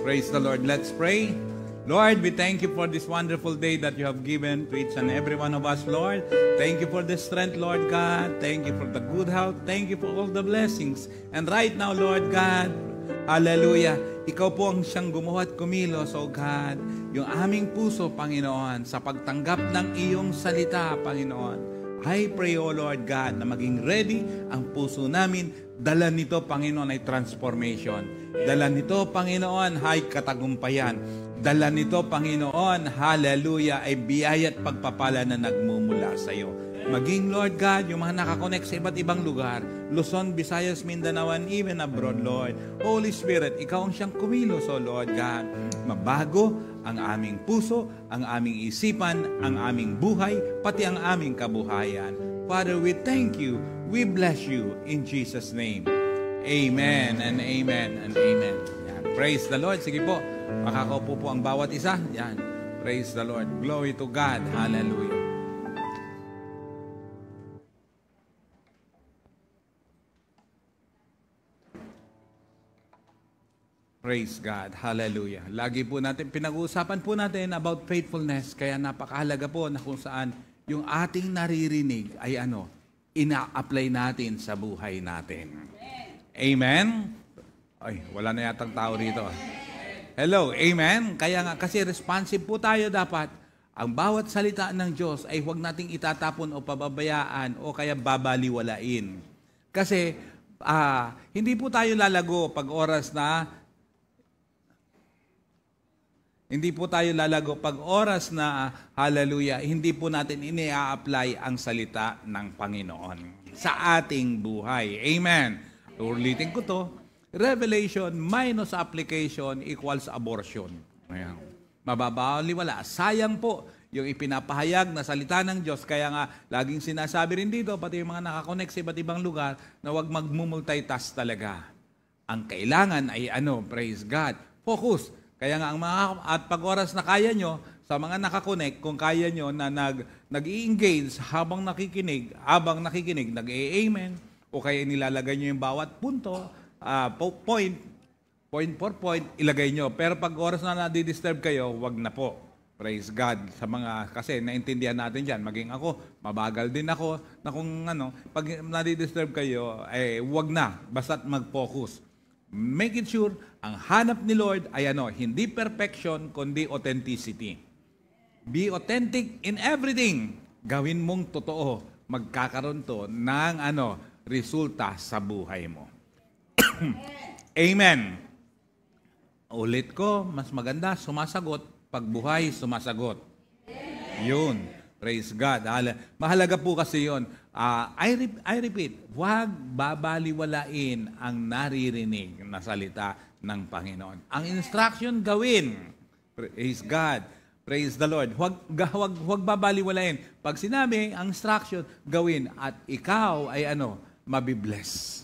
Praise the Lord. Let's pray. Lord, we thank you for this wonderful day that you have given to each and every one of us, Lord. Thank you for the strength, Lord God. Thank you for the good health. Thank you for all the blessings. And right now, Lord God, hallelujah, ikaw po ang siyang gumawa at kumilos, O God, yung aming puso, Panginoon, sa pagtanggap ng iyong salita, Panginoon. I pray, O Lord God, na maging ready ang puso namin. Dala nito, Panginoon, ay transformation. Dala nito, Panginoon, ay katagumpayan. Dala nito, Panginoon, hallelujah, ay biyaya at pagpapala na nagmumula sa iyo. Maging, Lord God, yung mga nakakonect sa iba't ibang lugar, Luzon, Visayas, Mindanao, and even abroad, Lord. Holy Spirit, ikaw ang siyang kumilos, O Lord God. Mabago ang aming puso, ang aming isipan, ang aming buhay, pati ang aming kabuhayan. Father, we thank you. We bless you in Jesus' name. Amen and amen and amen. Yan. Praise the Lord. Sige po, makakaupo po ang bawat isa. Yan. Praise the Lord. Glory to God. Hallelujah. Praise God. Hallelujah. Lagi po natin, pinag-uusapan po natin about faithfulness. Kaya napakahalaga po na kung saan yung ating naririnig ay ina-apply natin sa buhay natin. Amen? Ay, wala na yatang tao rito. Hello, amen? Kaya nga, kasi responsive po tayo dapat. Ang bawat salita ng Diyos ay huwag nating itatapon o pababayaan o kaya babaliwalain. Kasi, hindi po tayo lalago pag oras na hallelujah, hindi po natin ini-apply ang salita ng Panginoon sa ating buhay. Amen. Ulitin ko to. Revelation minus application equals abortion. Ayan. Mababaliwala. Sayang po yung ipinapahayag na salita ng Diyos. Kaya nga, laging sinasabi rin dito, pati yung mga nakakonect sa iba't ibang lugar, na huwag magmumultitask talaga. Ang kailangan ay praise God. Focus. Kaya nga, at pag oras na kaya nyo, sa mga nakakonect, kung kaya nyo na nag-i-engage habang nakikinig, nag-i-amen, o kaya nilalagay nyo yung bawat punto, point for point, ilagay nyo. Pero pag oras na nadi-disturb kayo, wag na po. Praise God. Kasi naintindihan natin dyan, maging ako, mabagal din ako, na kung pag nadi-disturb kayo, wag na, basta't mag-focus. Make it sure, ang hanap ni Lord ay hindi perfection, kundi authenticity. Be authentic in everything. Gawin mong totoo. Magkakaroon to ng resulta sa buhay mo. Amen. Ulit ko, mas maganda, sumasagot. Pag buhay, sumasagot. Yun. Praise God. Mahalaga po kasi yun. I repeat, huwag babaliwalain ang naririnig na salita ng Panginoon. Ang instruction, gawin. Praise God. Praise the Lord. Huwag babaliwalain. Pag sinabi, ang instruction, gawin. At ikaw ay mabibless.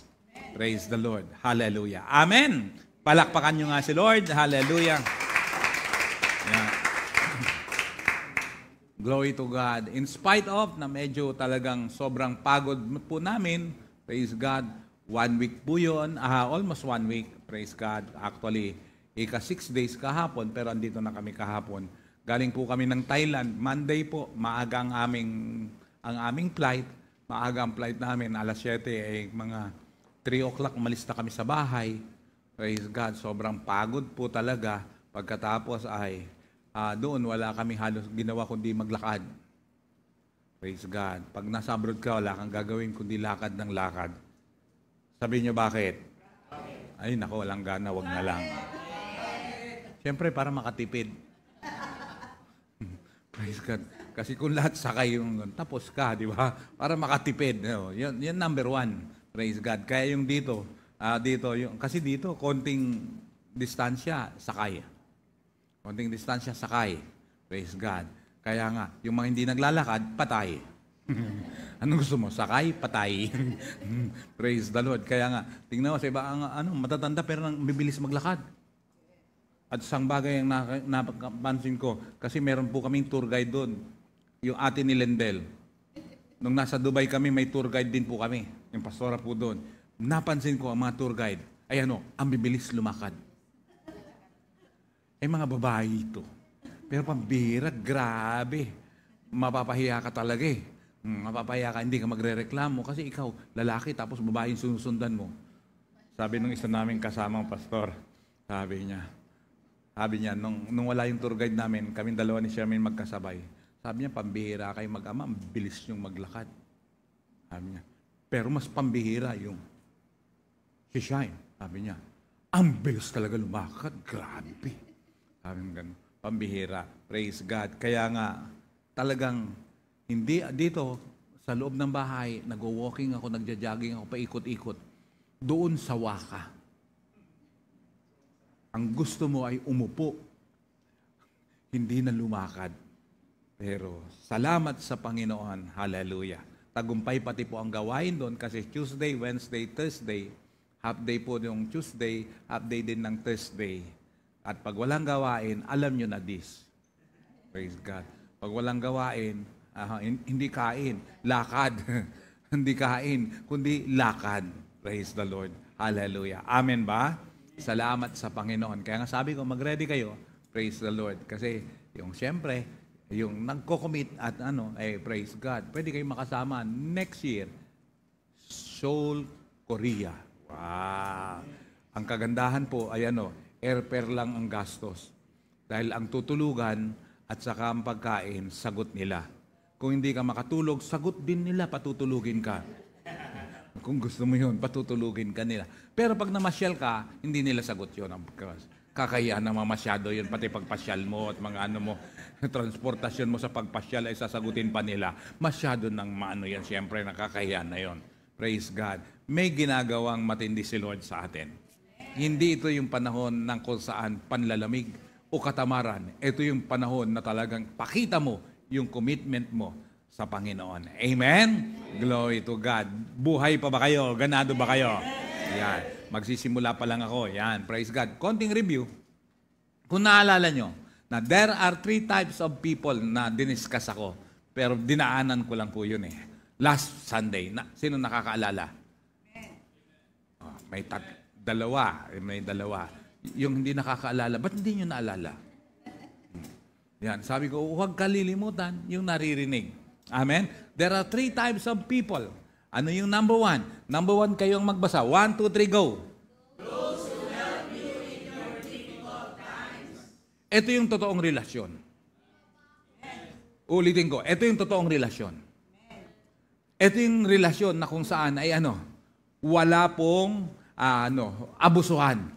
Praise the Lord. Hallelujah. Amen. Palakpakan nyo nga si Lord. Hallelujah. Yeah. Glory to God. In spite of na medyo talagang sobrang pagod po namin, praise God, 1 week po yun, almost 1 week, praise God. Actually, 6 days kahapon, pero andito na kami kahapon. Galing po kami ng Thailand. Monday po, maaga ang aming flight. Maaga ang flight namin, alas 7, mga 3 o'clock, umalis na kami sa bahay. Praise God, sobrang pagod po talaga. Pagkatapos doon wala kami halos ginawa kundi maglakad. Praise God. Pag nasa abroad ka, wala kang gagawin kundi lakad ng lakad. Sabi niyo bakit? Ay, nako, walang gana, wag na lang. Siyempre, para makatipid. Praise God. Kasi kung lahat sakay yung tapos ka, di ba? Para makatipid. Yan number 1. Praise God. Kaya yung dito, kasi dito, konting distansya, sakay. Konting distansya, sakay. Praise God. Kaya nga, yung mga hindi naglalakad, patay. Anong gusto mo? Sakay, patay. Praise the Lord. Kaya nga, tingnan mo sa iba, matatanda pero bibilis maglakad. At isang bagay ang napansin ko, kasi meron po kaming tour guide doon. Yung ate ni Lendel. Nung nasa Dubai kami, may tour guide din po kami. Yung pastora po doon. Napansin ko ang mga tour guide, ay ang bibilis lumakad. mga babae ito. Pero pambihira, grabe. Mapapahiya ka talaga eh. Mapapahiya ka, hindi ka magre-reklamo kasi ikaw, lalaki, tapos babae yung sinusundan mo. Sabi nung isa naming kasamang pastor, sabi niya, nung wala yung tour guide namin, kaming dalawa ni Sherman magkasabay, sabi niya, pambihira kayo mag-ama, ang bilis yung maglakad. Sabi niya, pero mas pambihira yung si Shine. Sabi niya, ang bilis talaga lumakad, grabe. Sabi niya, ganun, pambihira, praise God. Kaya nga, talagang, hindi dito, sa loob ng bahay, nag-walking ako, nagja-jogging ako, paikot-ikot. Doon sa waka. Ang gusto mo ay umupo. Hindi na lumakad. Pero, salamat sa Panginoon. Hallelujah. Tagumpay pati po ang gawain doon kasi Tuesday, Wednesday, Thursday, half day po yung Tuesday, half day din ng Thursday. At pag walang gawain, alam nyo na this. Praise God. Pag walang gawain, hindi kain, lakad. Hindi kain, kundi lakad. Praise the Lord. Hallelujah. Amen ba? Salamat sa Panginoon. Kaya nga sabi ko, mag-ready kayo. Praise the Lord. Kasi yung siyempre, yung nagko-commit at praise God. Pwede kayo makasama next year. Seoul, Korea. Wow. Ang kagandahan po ay airfare lang ang gastos. Dahil ang tutulugan at saka ang pagkain, sagot nila. Kung hindi ka makatulog, sagot din nila, patutulugin ka. Kung gusto mo yun, patutulugin ka nila. Pero pag namasyal ka, hindi nila sagot yun. Kakahiyan naman masyado yun, pati pagpasyal mo at mga mo, transportasyon mo sa pagpasyal ay sasagutin pa nila. Masyado nang yan, siyempre nakakahiyan na yun. Praise God. May ginagawang matindi si Lord sa atin. Hindi ito yung panahon ng kung saan panlalamig o katamaran. Ito yung panahon na talagang pakita mo yung commitment mo sa Panginoon. Amen? Glory to God. Buhay pa ba kayo? Ganado ba kayo? Yan. Magsisimula pa lang ako. Yan. Praise God. Konting review. Kung naalala nyo, na there are 3 types of people na diniscuss ako. Pero dinaanan ko lang po yun eh. Last Sunday. Sino nakakaalala? May dalawa. May dalawa. Yung hindi nakakaalala, ba't hindi nyo naalala? Yan. Sabi ko, huwag kalilimutan yung naririnig. Amen? There are 3 types of people. Ano yung number 1? Number 1 kayong magbasa. 1, 2, 3, go. Those who help you in your difficult times. Ito yung totoong relasyon. Ulitin ko, ito yung totoong relasyon. Ito yung relasyon na kung saan ay wala pong abusuhan.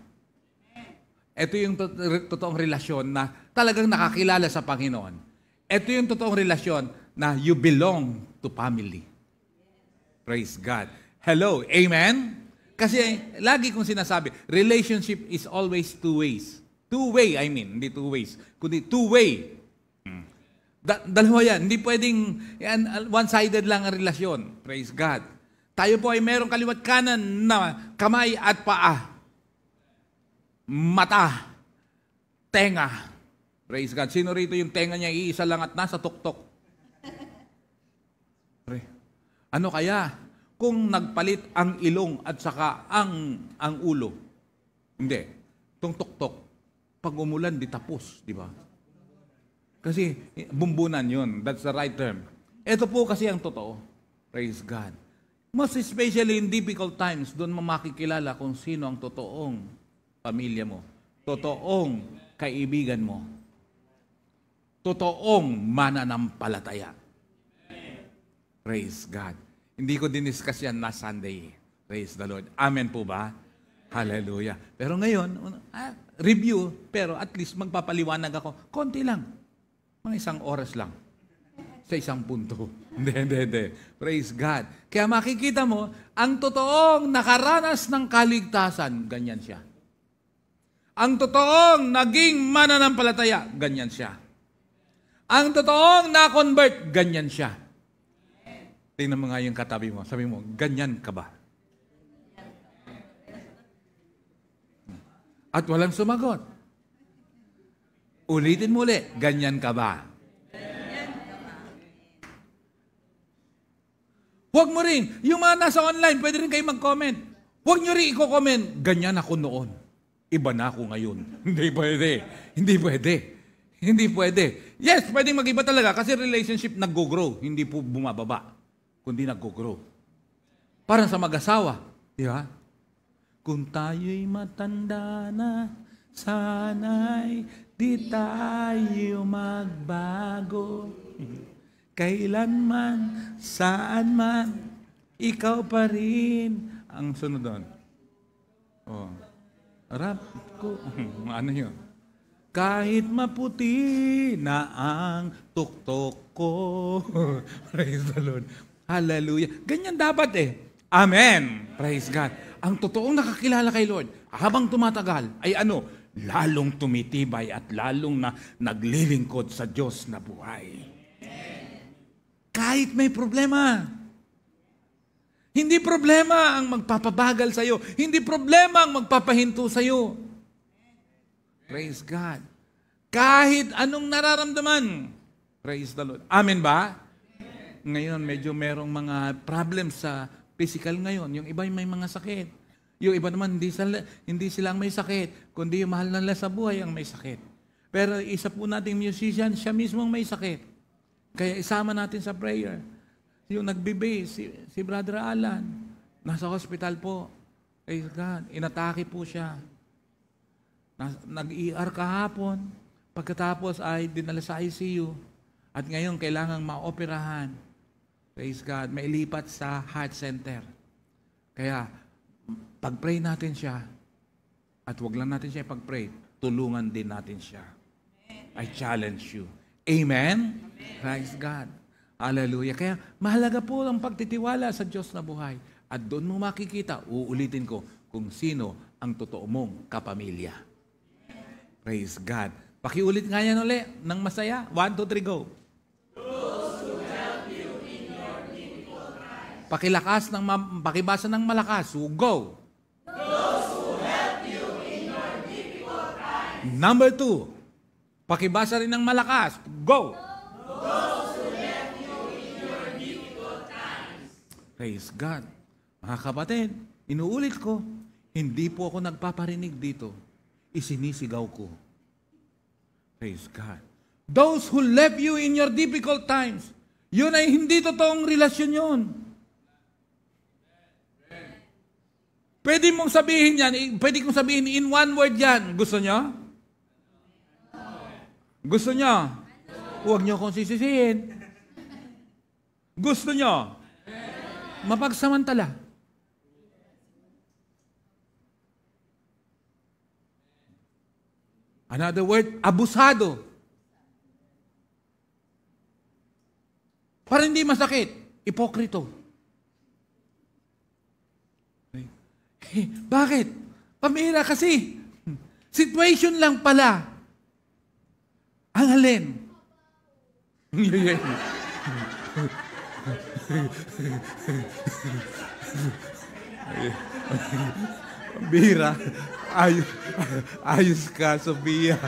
Ito yung totoong relasyon na talagang nakakilala sa Panginoon. Ito yung totoong relasyon na you belong to family. Praise God. Hello. Amen? Kasi lagi kong sinasabi, relationship is always 2 ways. 2-way, hindi 2 ways. Kundi 2-way. Dalawa yan. Hindi pwedeng one-sided lang ang relasyon. Praise God. Tayo po ay merong kaliwat kanan na kamay at paa. Mata. Tenga. Praise God. Sino rito yung tenga niya iisa lang at nasa tuktok? Ano kaya kung nagpalit ang ilong at saka ang ulo? Hindi. Itong tuktok, pag umulan, di tapos, di ba? Kasi bumbunan yun. That's the right term. Ito po kasi ang totoo. Praise God. Most especially in difficult times, doon mo makikilala kung sino ang totoong pamilya mo. Totoong kaibigan mo. Totoong mananampalataya. Praise God. Hindi ko diniscuss yan last Sunday. Praise the Lord. Amen po ba? Hallelujah. Pero ngayon, review, pero at least magpapaliwanag ako. Konti lang. Mga 1 oras lang. Sa 1 punto. Hindi. Praise God. Kaya makikita mo, ang totoong nakaranas ng kaligtasan, ganyan siya. Ang totoong naging mananampalataya, ganyan siya. Ang totoong na-convert, ganyan siya. Tingnan mo nga yung katabi mo. Sabi mo, ganyan ka ba? At walang sumagot. Ulitin mo ulit, ganyan ka ba? Huwag mo rin. Yung mga nasa online, pwede rin kayo mag-comment. Huwag nyo rin i-comment, ganyan ako noon. iba na ako ngayon. Hindi pwede. Hindi pwede. Hindi pwede. Yes, pwedeng mag-iba talaga kasi relationship nag-grow. Hindi po bumababa, kundi nag-grow. Parang sa mag-asawa. Di ba? Kung tayo'y matanda na, sana'y di tayo magbago. Kailanman, saan man, ikaw pa rin. Ang sunod doon. Oh. Rap ko. Ano yun? Kahit maputi na ang tuktok ko. Praise the Lord. Hallelujah. Ganyan dapat eh. Amen. Praise God. Ang totoong nakakilala kay Lord, habang tumatagal, ay ano? Lalong tumitibay at lalong na naglilingkod sa Diyos na buhay. Kahit may problema. Hindi problema ang magpapabagal sa'yo. Hindi problema ang magpapahinto sa'yo. Praise God. Kahit anong nararamdaman. Praise the Lord. Amen ba? Ngayon, medyo merong mga problems sa physical ngayon. Yung iba may mga sakit. Yung iba naman, hindi sila ang may sakit, kundi yung mahal nila sa buhay ang may sakit. Pero isa po nating musician, siya mismo ang may sakit. Kaya isama natin sa prayer. Yung nagbe-base, si Brother Alan, nasa hospital po. Praise God. Inatake po siya. Nag-ER kahapon. Pagkatapos ay dinala sa ICU. At ngayon, kailangang maoperahan. Praise God. May lipat sa heart center. Kaya, pag-pray natin siya, at wag lang natin siya pag-pray, tulungan din natin siya. I challenge you. Amen? Praise God. Hallelujah. Kaya, mahalaga po ang pagtitiwala sa Diyos na buhay. At doon mo makikita, uulitin ko, kung sino ang totoo mong kapamilya. Praise God. Pakiulit nga yan ulit ng masaya. 1, 2, 3, go. Pakilakas ng pakibasa ng malakas. Go. Those who help you in your difficult times. Number 2. Pakibasa rin ng malakas. Go. Those who help you in your difficult times. Praise God. Mga kapatid, inuulit ko, hindi po ako nagpaparinig dito. Isinisigaw ko. Praise God. Those who left you in your difficult times, yun ay hindi totoong relasyon yun. Pwede mong sabihin yan, pwede kong sabihin in one word yan. Gusto nyo? Gusto nyo? Huwag nyo kong sisisihin. Gusto nyo? Mapagsamantala. Another word, abusado. Para hindi masakit, ipokrito. Bakit? Pamira kasi. Situation lang pala. Ang alin? Pambira. Ayos ka, Sophia.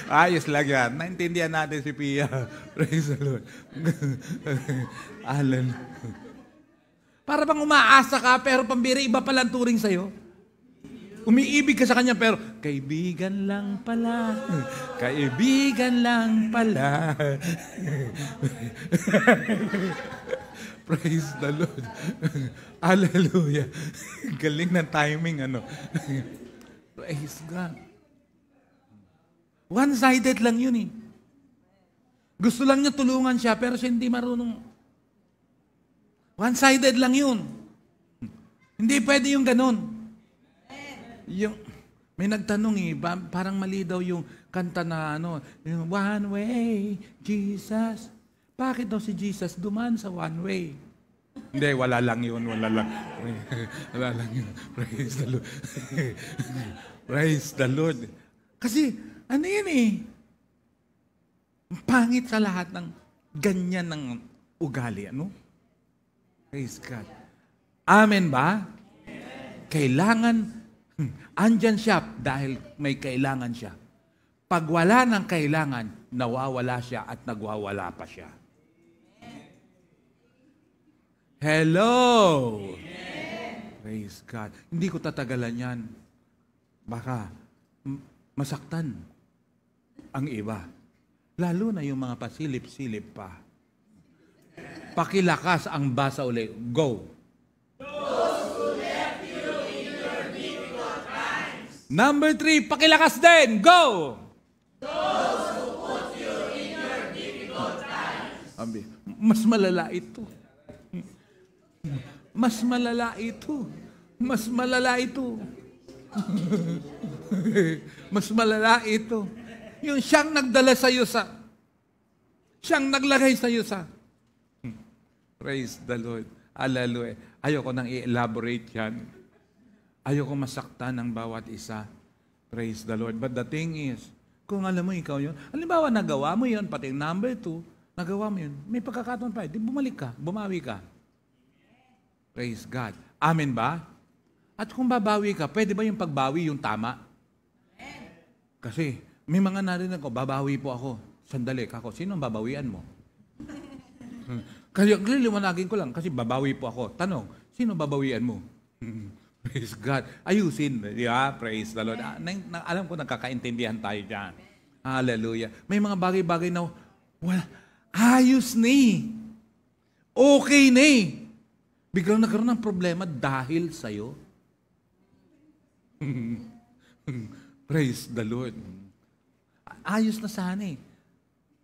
Ayos lang yan. Naintindihan natin si Pia. Praise the Lord. Alan. Para bang umaasa ka, pero pambira, iba pala ang turing sa'yo. Umiibig ka sa kanya, pero kaibigan lang pala. Kaibigan lang pala. Praise the Lord. Hallelujah. Galing ng timing, ano. Praise God. One-sided lang yun eh. Gusto lang niya tulungan siya, pero siya hindi marunong. One-sided lang yun. Hindi pwede yung ganun. Yung, may nagtanong eh, parang mali daw yung kanta na ano, yung one way, Jesus. Bakit daw si Jesus dumaan sa one way? Hindi, wala lang yun, wala lang. Wala lang yun. Praise the Lord. Praise the Lord. Kasi, ano yun eh? Pangit sa lahat ng ganyan ng ugali, ano? Praise God. Amen ba? Kailangan, andyan siya dahil may kailangan siya. Pag wala ng kailangan, nawawala siya at nagwawala pa siya. Hello! Praise God. Hindi ko tatagalan yan. Baka masaktan ang iba. Lalo na yung mga pasilip-silip pa. Pakilakas ang basa uli. Go. Number 3, pakilakas din. Go! Those who put you in your difficult times. Mas malala ito. Mas malala ito. Mas malala ito. Mas malala ito. Yung siyang nagdala sa iyo siyang naglagay sa iyo Praise the Lord. Hallelujah. Ayoko nang i-elaborate yan. Ayoko masaktan ng bawat isa. Praise the Lord. But the thing is, kung alam mo ikaw yun, halimbawa nagawa mo yun, pati number 2, nagawa mo yun, may pagkakataon pa, di bumalik ka, bumawi ka. Praise God. Amen ba? At kung babawi ka, pwede ba yung pagbawi yung tama? Kasi may mga narinig ko, babawi po ako. Sandali, kako, sino ang babawian mo? Kasi liwanagin ko lang, kasi babawi po ako. Tanong, sino babawian mo? Praise God. Ayusin. Yeah, praise the Lord. Alam ko nagkakaintindihan tayo dyan. Hallelujah. May mga bagay-bagay na, ayos ni. Okay ni. Biglang nagkaroon ng problema dahil sa'yo. Praise the Lord. Ayos na sana eh.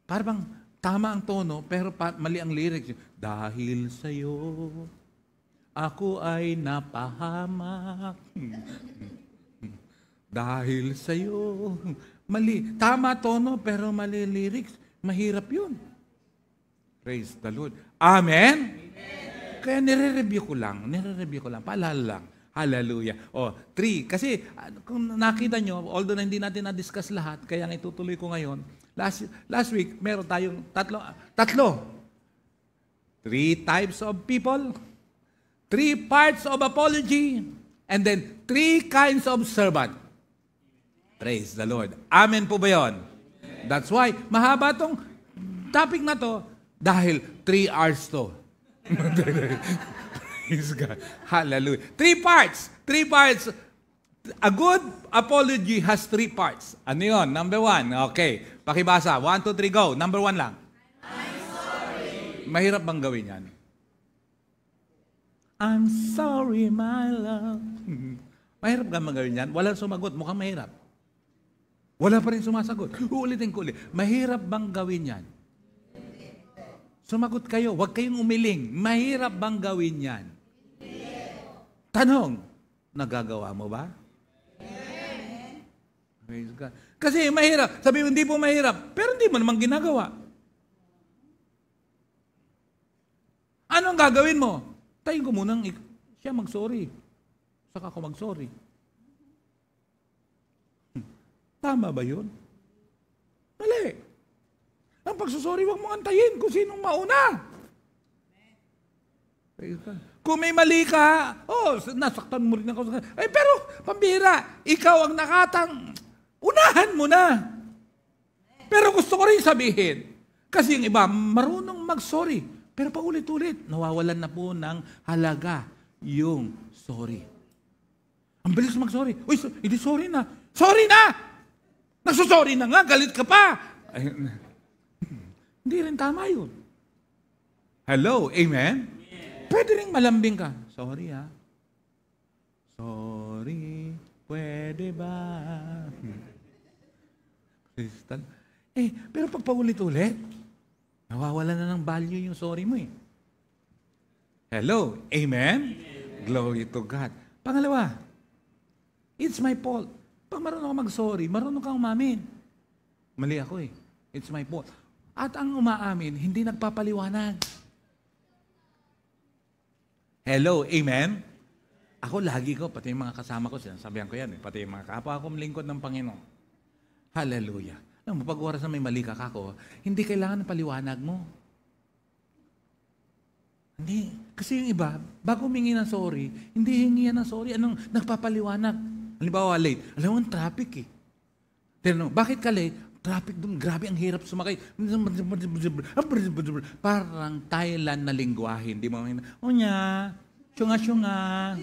Parang tama ang tono, pero mali ang lyrics. Dahil sa'yo, ako ay napahamak. Dahil sa'yo, mali. Tama tono, pero mali lyrics. Mahirap yun. Praise the Lord. Amen? Kaya nire-review ko lang. Paalala lang. Hallelujah. 3. Kasi kung nakita nyo, although na hindi natin na-discuss lahat, kaya nga itutuloy ko ngayon, last week, meron tayong tatlo. 3 types of people, 3 parts of apology, and then 3 kinds of servant. Praise the Lord. Amen po ba yun? That's why, mahaba tong topic na to, dahil 3 hours to. Praise God. Hallelujah. 3 parts. A good apology has 3 parts. Ano yun? Number 1. Okay. Pakibasa. 1, 2, 3, go. Number 1 lang. I'm sorry. Mahirap bang gawin yan? I'm sorry, my love. Mahirap bang gawin yan? Walang sumagot. Mukhang mahirap. Wala pa rin sumasagot. Uulitin ko ulit. Mahirap bang gawin yan? Sumagot kayo. Huwag kayong umiling. Mahirap bang gawin yan? Tanong, nagagawa mo ba? Praise God. Kasi mahirap. Sabi mo, hindi po mahirap. Pero hindi mo naman ginagawa. Anong gagawin mo? Tayo ko munang siya mag-sorry. Saka ako mag-sorry. Tama ba yun? Mali. Ang pagsusorry, huwag mong antayin kung sinong mauna. Kung may mali ka, nasaktan mo rin ako. Pero, pambira, ikaw ang nakatang, unahan mo na. Pero gusto ko rin sabihin, kasi yung iba, marunong mag-sorry. Pero paulit-ulit, nawawalan na po ng halaga yung sorry. Ang bilis mag-sorry. Uy, hindi sorry na. Sorry na! Nagsusorry na nga, galit ka pa. Ay, hindi rin tama yun. Hello, amen? Pwede rin malambing ka. Sorry ha. Sorry, pwede ba? Pero pag paulit-ulit, nawawala na ng value yung sorry mo eh. Hello, amen? Glory to God. Pangalawa, it's my fault. Pag marunong ka mag-sorry, marunong kang umamin. Mali ako eh. It's my fault. At ang umaamin, hindi nagpapaliwanag. Hello, amen? Ako lagi ko, pati yung mga kasama ko, sinasabihan ko yan, pati yung mga kapwa akong lingkod ng Panginoon. Hallelujah. Alam mo, pag oras na may mali ka kako, hindi kailangan ng paliwanag mo. Hindi. Kasi yung iba, bago humingi ng sorry, hindi hingi ng sorry. Anong nagpapaliwanag? Halimbawa, late. Alam mo, traffic eh. Tinanong, bakit ka late? traffic doon, grabe, ang hirap sumakay. Parang Thailand na lingwahe. Hindi mo unya, syunga-syunga.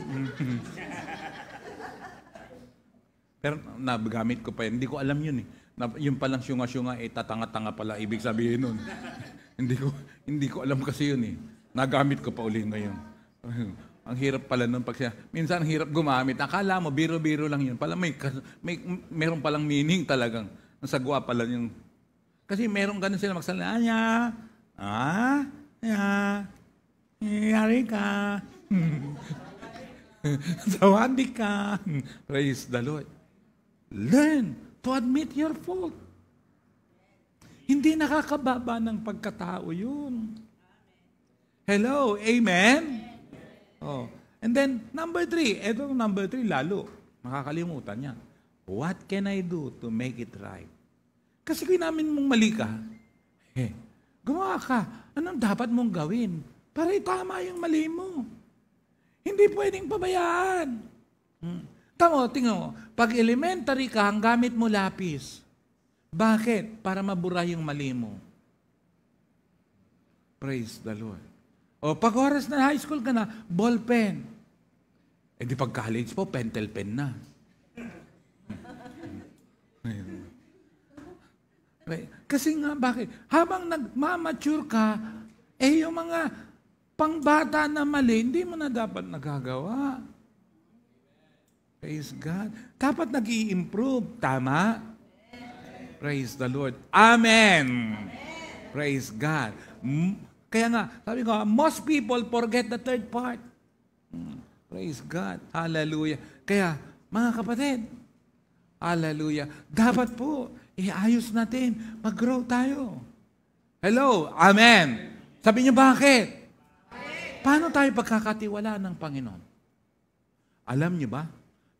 Pero nagamit ko pa yun. Hindi ko alam yun eh. Yung palang syunga-syunga, tatanga-tanga pala. Ibig sabihin nun. hindi ko alam kasi yun eh. Nagamit ko pa uli ngayon. Ang hirap pala nun. Minsan ang hirap gumamit. Akala mo, biro-biro lang yun. Pala meron palang meaning talagang. Ang sagwa pala yung... Kasi meron ganun sila magsalita. Yari ka. Sawadi ka. Praise the Lord. Learn to admit your fault. Hindi nakakababa ng pagkatao yun. Hello, amen? Oh. And then, number 3. Ito number 3, lalo. Makakalimutan niya. What can I do to make it right? Kasi kung namin mong mali ka, gumawa ka. Anong dapat mong gawin? Para itama yung mali mo. Hindi pwedeng pabayaan. Tingnan mo. Pag elementary ka, ang gamit mo lapis. Bakit? Para mabura yung mali mo. Praise the Lord. O pag oras na high school ka na, ball pen. Di pag college po, pentel pen na. Kasi nga, bakit? Habang nagmamature ka, yung mga pangbata na mali, hindi mo na dapat nagagawa. Praise God. Dapat nag-i-improve. Tama? Praise the Lord. Amen. Praise God. Kaya nga, sabi ko, most people forget the third part. Praise God. Hallelujah. Kaya, mga kapatid, hallelujah. Dapat po, iayos natin. Mag-grow tayo. Hello. Amen. Sabi niyo bakit? Paano tayo pagkakatiwala ng Panginoon? Alam niyo ba?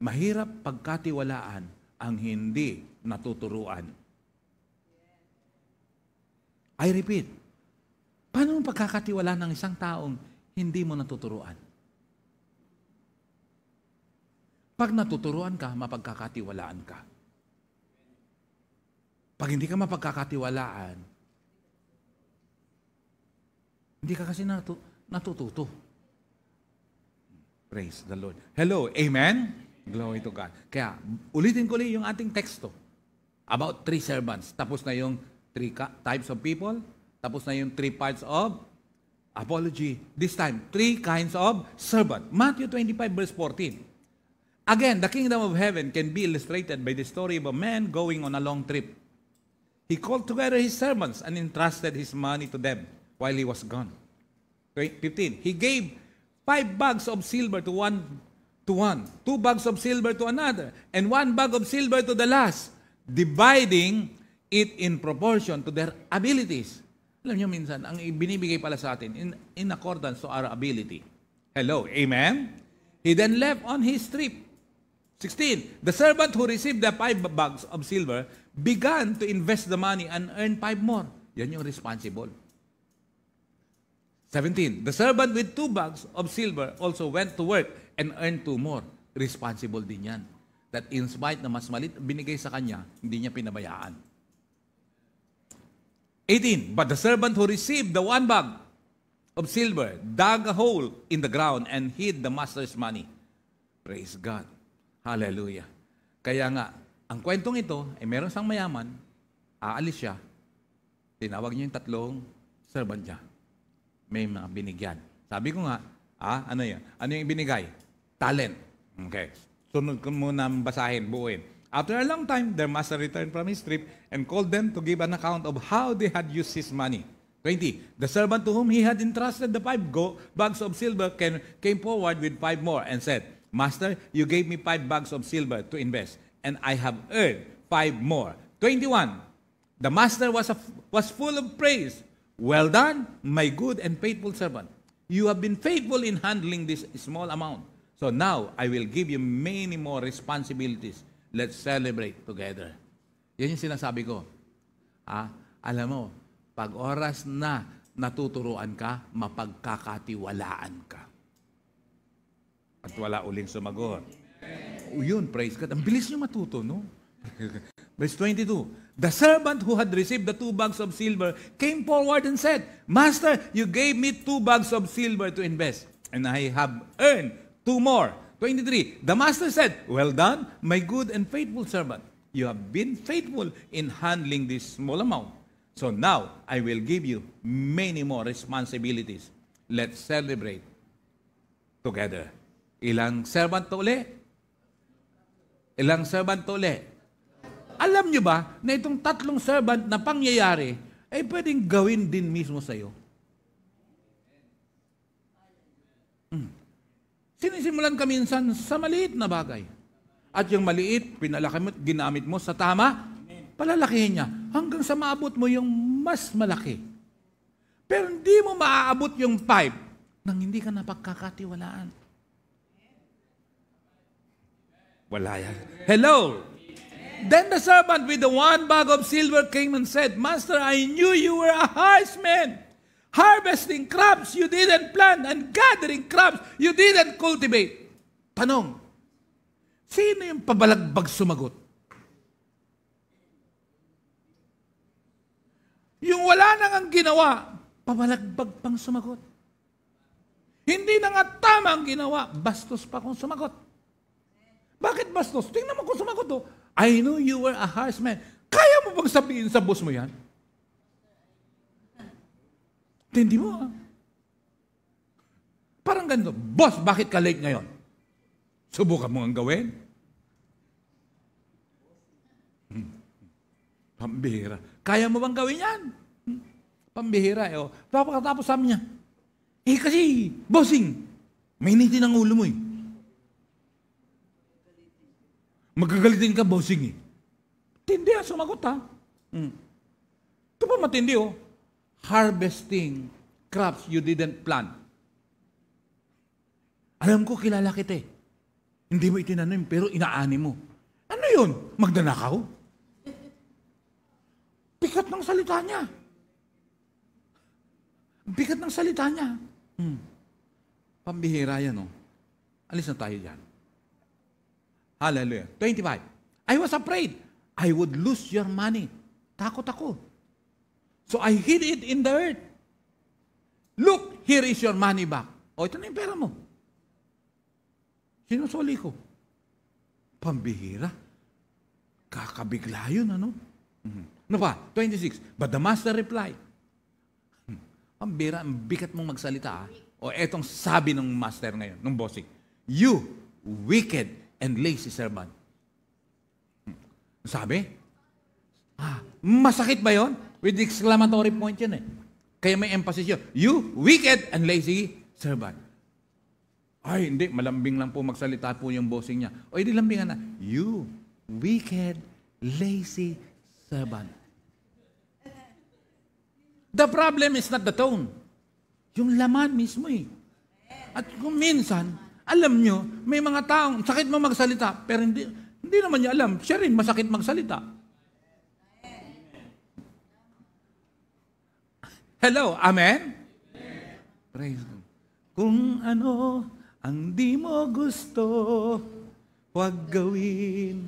Mahirap pagkatiwalaan ang hindi natuturuan. I repeat. Paano mo pagkakatiwalaan ng isang taong hindi mo natuturuan? Pag natuturuan ka, mapagkakatiwalaan ka. Pag hindi ka mapagkakatiwalaan, hindi ka kasi natututo. Praise the Lord. Hello, amen? Glory to God. Kaya, ulitin ko yung ating teksto. About 3 servants. Tapos na yung 3 types of people. Tapos na yung 3 parts of apology. This time, 3 kinds of servant. Matthew 25 verse 14. Again, the kingdom of heaven can be illustrated by the story of a man going on a long trip. He called together his servants and entrusted his money to them while he was gone. 15. He gave 5 bags of silver to one, 2 bags of silver to another, and 1 bag of silver to the last, dividing it in proportion to their abilities. Alam niyo minsan, ang binibigay pala sa atin, in accordance to our ability. Hello, amen? He then left on his trip. 16. The servant who received the 5 bags of silver began to invest the money and earn 5 more. Yan yung responsible. 17. The servant with 2 bags of silver also went to work and earned 2 more. Responsible din yan. That in spite na mas malit binigay sa kanya, hindi niya pinabayaan. 18. But the servant who received the 1 bag of silver dug a hole in the ground and hid the master's money. Praise God. Hallelujah. Kaya nga, ang kwentong ito, meron siyang mayaman, aalis siya, tinawag niya yung 3 servant niya. May mga binigyan. Sabi ko nga, ano yan? Ano yung binigay? Talent. Okay. Sunod ko muna basahin, buuin. After a long time, their master returned from his trip and called them to give an account of how they had used his money. 20. The servant to whom he had entrusted the 5 bags of silver came forward with 5 more and said, Master, you gave me 5 bags of silver to invest, and I have earned 5 more. 21. The master was full of praise. Well done, my good and faithful servant. You have been faithful in handling this small amount. So now, I will give you many more responsibilities. Let's celebrate together. Yan yung sinasabi ko. Alam mo, pag oras na natuturuan ka, mapagkakatiwalaan ka. At wala uling sumagot. Yun, praise God. Ang bilis nyo matuto, no? Verse 22. The servant who had received the 2 bags of silver came forward and said, Master, you gave me 2 bags of silver to invest, and I have earned 2 more. 23. The master said, Well done, my good and faithful servant. You have been faithful in handling this small amount. So now I will give you many more responsibilities. Let's celebrate together. Ilang servant to uli? Ilang servant to uli? Alam nyo ba na itong 3 servant na pangyayari ay pwedeng gawin din mismo sa iyo? Sinisimulan ka minsan sa maliit na bagay. At yung maliit, pinalaki mo, ginamit mo sa tama, palalakihin niya hanggang sa maabot mo yung mas malaki. Pero hindi mo maaabot yung 5 nang hindi ka napagkakatiwalaan. Wala yan. Hello! Then the servant with the 1 bag of silver came and said, Master, I knew you were a harsh man, harvesting crops you didn't plant and gathering crops you didn't cultivate. Tanong, sino yung pabalagbag sumagot? Yung wala nang ang ginawa, pabalagbag pang sumagot. Hindi na nga tama ang ginawa, bastos pa kung sumagot. Bakit bastos? Tingnan mo kung sumagot to. I knew you were a harsh man. Kaya mo bang sabihin sa boss mo yan? Hindi mo, ha? Parang ganito, Boss, bakit ka late ngayon? Subukan mo ang gawin? Pambihira. Kaya mo bang gawin yan? Pambihira. Tapos sabi niya, kasi, bossing, mainitin ang ulo mo eh. Magagalitin ka, bossing eh. Tindi sumagot ha. Ito pa matindi Harvesting crops you didn't plant. Alam ko, kilala kita eh. Hindi mo itinanim, pero inaani mo. Ano yun? Magdanakaw? Bigat ng salita niya. Bigat ng salita niya. Pambihira yan Alis na tayo dyan. Hallelujah. 25. I was afraid I would lose your money. Takot ako. So I hid it in the earth. Look, here is your money back. Ito na yung pera mo. Sinusuli ko. Pambihira. Kakabigla yun, ano pa? 26. But the master replied. Pambihira, ang bigat mong magsalita, etong sabi ng master ngayon, ng bossing. You, wicked and lazy servant. Sabi? Masakit ba yon? With exclamatory point yan Kaya may emphasis yun. You, wicked and lazy servant. Ay, hindi. Malambing lang po magsalita po yung bossing niya. Di lambingan na. You, wicked, lazy servant. The problem is not the tone. Yung laman mismo At kung minsan, alam nyo, may mga taong sakit mo magsalita, pero hindi naman niya alam. Siya rin masakit magsalita. Hello, amen? Praise God. Kung ano ang di mo gusto, huwag gawin.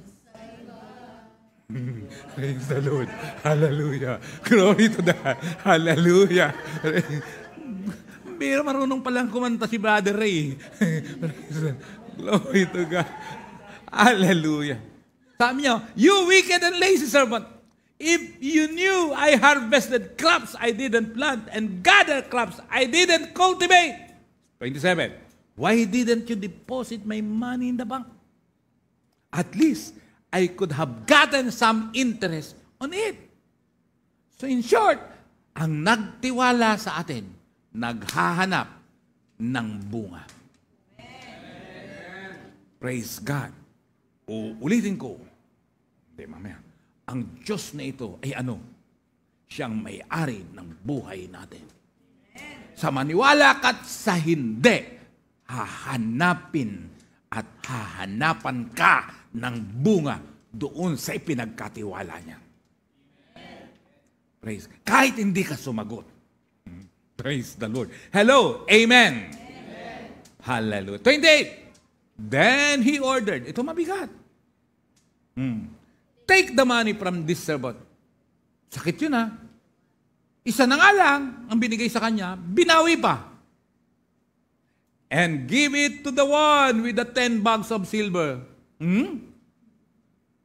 Praise the Lord. Hallelujah. Glory to God. Hallelujah. Pero marunong palang kumanta si Brother Ray. Glory to God. Hallelujah. Sabi niya, you wicked and lazy servant, if you knew I harvested crops I didn't plant and gathered crops I didn't cultivate. 27. Why didn't you deposit my money in the bank? At least, I could have gotten some interest on it. So in short, ang nagtiwala sa atin, naghahanap ng bunga. Amen. Praise God. Ulitin ko. Hindi, mamaya. Ang Diyos na ito ay ano? Siyang may-ari ng buhay natin. Sa maniwala ka't sa hindi, hahanapin at hahanapan ka ng bunga doon sa ipinagkatiwala niya. Praise. Kahit hindi ka sumagot. Praise the Lord. Hello. Amen. Amen. Hallelujah. 28. Then he ordered. Ito mabigat. Take the money from this servant Sakit yun ha. Isa na nga lang ang binigay sa kanya, binawi pa. And give it to the one with the 10 bags of silver.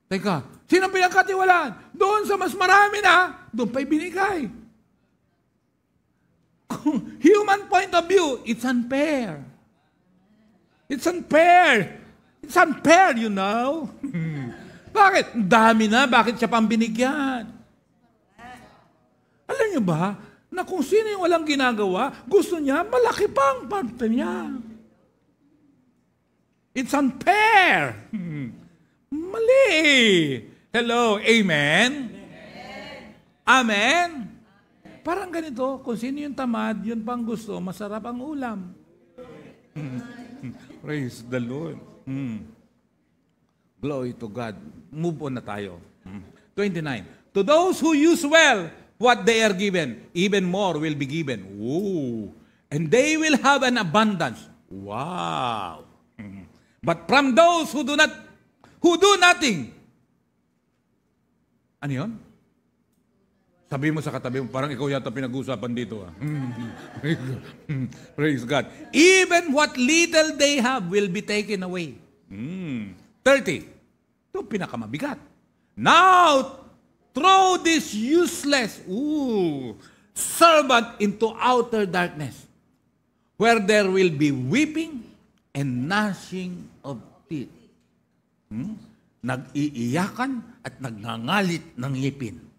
Teka, sino pinagkatiwalaan? Doon sa mas marami na, doon pa'y binigay. Human point of view, it's unfair. It's unfair. It's unfair, you know. Bakit? Dami na, bakit siya pang binigyan? Alam niyo ba, na kung sino yung walang ginagawa, gusto niya, malaki pang parte niya. It's unfair. Mali. Hello, amen? Amen? Parang ganito, kung sino yung tamad, yun pang gusto, masarap ang ulam. Praise the Lord. Glory to God. Move on na tayo. 29. To those who use well what they are given, even more will be given. Ooh. And they will have an abundance. Wow. But from those who do nothing. Ano yun? Sabi mo sa katabi mo, parang ikaw yata pinag-uusapan dito. Praise God. Even what little they have will be taken away. 30. Ito pinakamabigat. Now, throw this useless servant into outer darkness, where there will be weeping and gnashing of teeth. Nag-iiyakan at nagngangalit ng ngipin.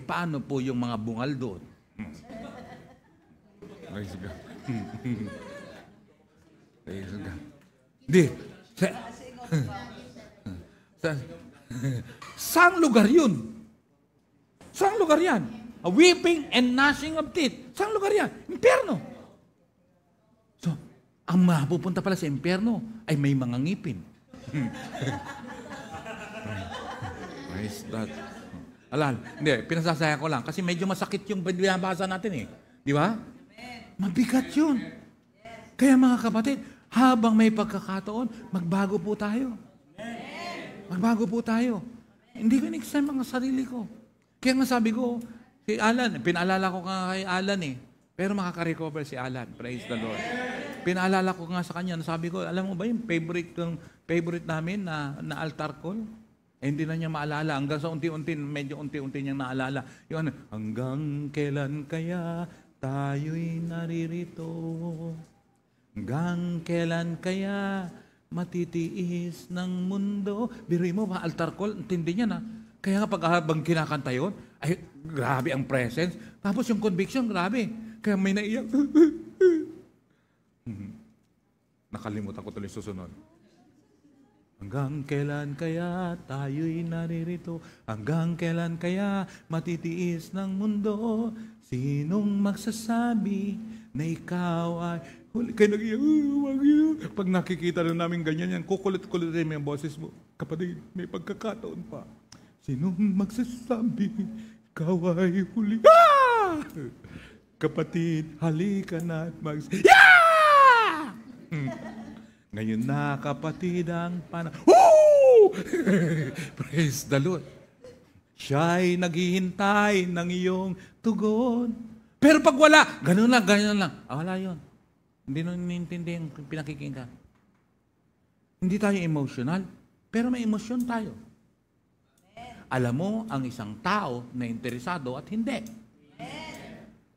Paano po yung mga bungal doon? Praise God. Praise God. Hindi. Saang lugar yun? Saang lugar yan? A weeping and gnashing of teeth. Saang lugar yan? Impyerno. So, ang mapupunta pala sa impyerno ay may mga ngipin. Praise God. Hindi, pinasasaya ko lang kasi medyo masakit yung binabasa natin eh. Di ba? Mabigat yun. Kaya mga kapatid, habang may pagkakataon, magbago po tayo. Magbago po tayo. Hindi ko in-exam ang sarili ko. Kaya nga sabi ko, si Alan, pinaalala ko nga kay Alan eh. Pero makaka-recover si Alan. Praise the Lord. Pinaalala ko nga sa kanya, sabi ko, alam mo ba yung favorite namin na altar call? Hindi na niya maalala. Hanggang sa unti-unti, medyo unti-unti niyang naalala. Yung ano, hanggang kailan kaya tayo'y naririto? Hanggang kailan kaya matitiis ng mundo? Biruin mo ba, altar call? Intindi niya na. Kaya nga pag habang kinakanta yun, ay grabe ang presence. Tapos yung conviction, grabe. Kaya may naiyak. Nakalimutan ko tuloy susunod. Hanggang kailan kaya tayo'y naririto? Hanggang kailan kaya matitiis ng mundo? Sinong magsasabi na ikaw ay huli? Kaya nag-iyak. Pag nakikita na namin ganyan yan, kukulit-kulit rin yung boses mo. Kapatid, may pagkakataon pa. Sinong magsasabi ikaw ay huli? Ah! Kapatid, halika na at yeah! Ngayon na, kapatid, ang Praise the Lord. Siya'y naghihintay ng iyong tugon. Pero pag wala, ganun lang. Wala yun. Hindi nung nintindi yung pinakikinggan. Hindi tayo emotional, pero may emosyon tayo. Alam mo, ang isang tao na interesado at hindi.